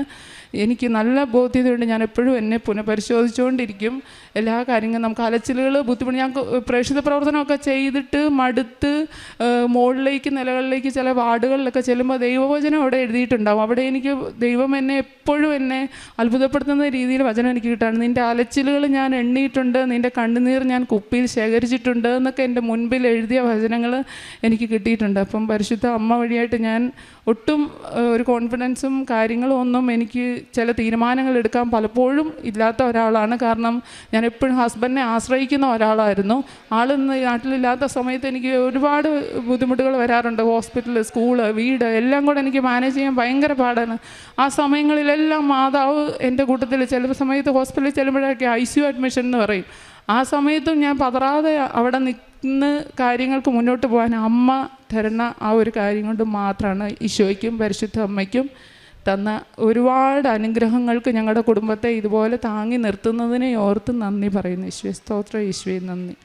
എനിക്ക് നല്ല ബോധ്യതയുണ്ട്. ഞാൻ എപ്പോഴും എന്നെ പുനഃപരിശോധിച്ചുകൊണ്ടിരിക്കും. എല്ലാ കാര്യങ്ങളും നമുക്ക് അലച്ചിലുകൾ ബുദ്ധിമുട്ട്, ഞാൻ പ്രേക്ഷിത പ്രവർത്തനമൊക്കെ ചെയ്തിട്ട് മടുത്ത് മുകളിലേക്ക് നിലകളിലേക്ക് ചില വാർഡുകളിലൊക്കെ ചെല്ലുമ്പോൾ ദൈവവചനം അവിടെ എഴുതിയിട്ടുണ്ടാവും. അവിടെ എനിക്ക് ദൈവം എപ്പോഴും എന്നെ അത്ഭുതപ്പെടുത്തുന്ന രീതിയിൽ വചനം എനിക്ക് കിട്ടാണ്. നിൻ്റെ അലച്ചിലുകൾ ഞാൻ എണ്ണിയിട്ടുണ്ട്, നിൻ്റെ കണ്ണുനീർ ഞാൻ കുപ്പിയിൽ ശേഖരിച്ചിട്ടുണ്ട് എന്നൊക്കെ എൻ്റെ മുൻപിൽ എഴുതിയ വചനങ്ങൾ എനിക്ക് കിട്ടിയിട്ടുണ്ട്. അപ്പം പരിശുദ്ധ അമ്മ വഴിയായിട്ട് ഞാൻ ഒട്ടും ഒരു കോൺഫിഡൻസും കാര്യങ്ങളും ഒന്നും എനിക്ക് ചില തീരുമാനങ്ങൾ എടുക്കാൻ പലപ്പോഴും ഇല്ലാത്ത ഒരാളാണ്. കാരണം ഞാൻ എപ്പോഴും ഹസ്ബൻഡിനെ ആശ്രയിക്കുന്ന ഒരാളായിരുന്നു. ആളിന്ന് നാട്ടിലില്ലാത്ത സമയത്ത് എനിക്ക് ഒരുപാട് ബുദ്ധിമുട്ടുകൾ വരാറുണ്ട്. ഹോസ്പിറ്റൽ, സ്കൂള്, വീട് എല്ലാം കൂടെ എനിക്ക് മാനേജ് ചെയ്യാൻ ഭയങ്കര പാടാണ്. ആ സമയങ്ങളിലെല്ലാം മാതാവ് എൻ്റെ കൂട്ടത്തിൽ, ചില സമയത്ത് ഹോസ്പിറ്റലിൽ ചെല്ലുമ്പോഴൊക്കെ ICU അഡ്മിഷൻ എന്ന് പറയും. ആ സമയത്തും ഞാൻ പതറാതെ അവിടെ നിന്ന് കാര്യങ്ങൾക്ക് മുന്നോട്ട് പോകാൻ അമ്മ തരുന്ന ആ ഒരു കാര്യം കൊണ്ട് മാത്രമാണ് ഈശോയ്ക്കും പരിശുദ്ധ അമ്മയ്ക്കും തന്ന ഒരുപാട് അനുഗ്രഹങ്ങൾക്ക് ഞങ്ങളുടെ കുടുംബത്തെ ഇതുപോലെ താങ്ങി നിർത്തുന്നതിനെ ഓർത്ത് നന്ദി പറയുന്നു. ഈശോയെ സ്തോത്രം, ഈശോയെ നന്ദി.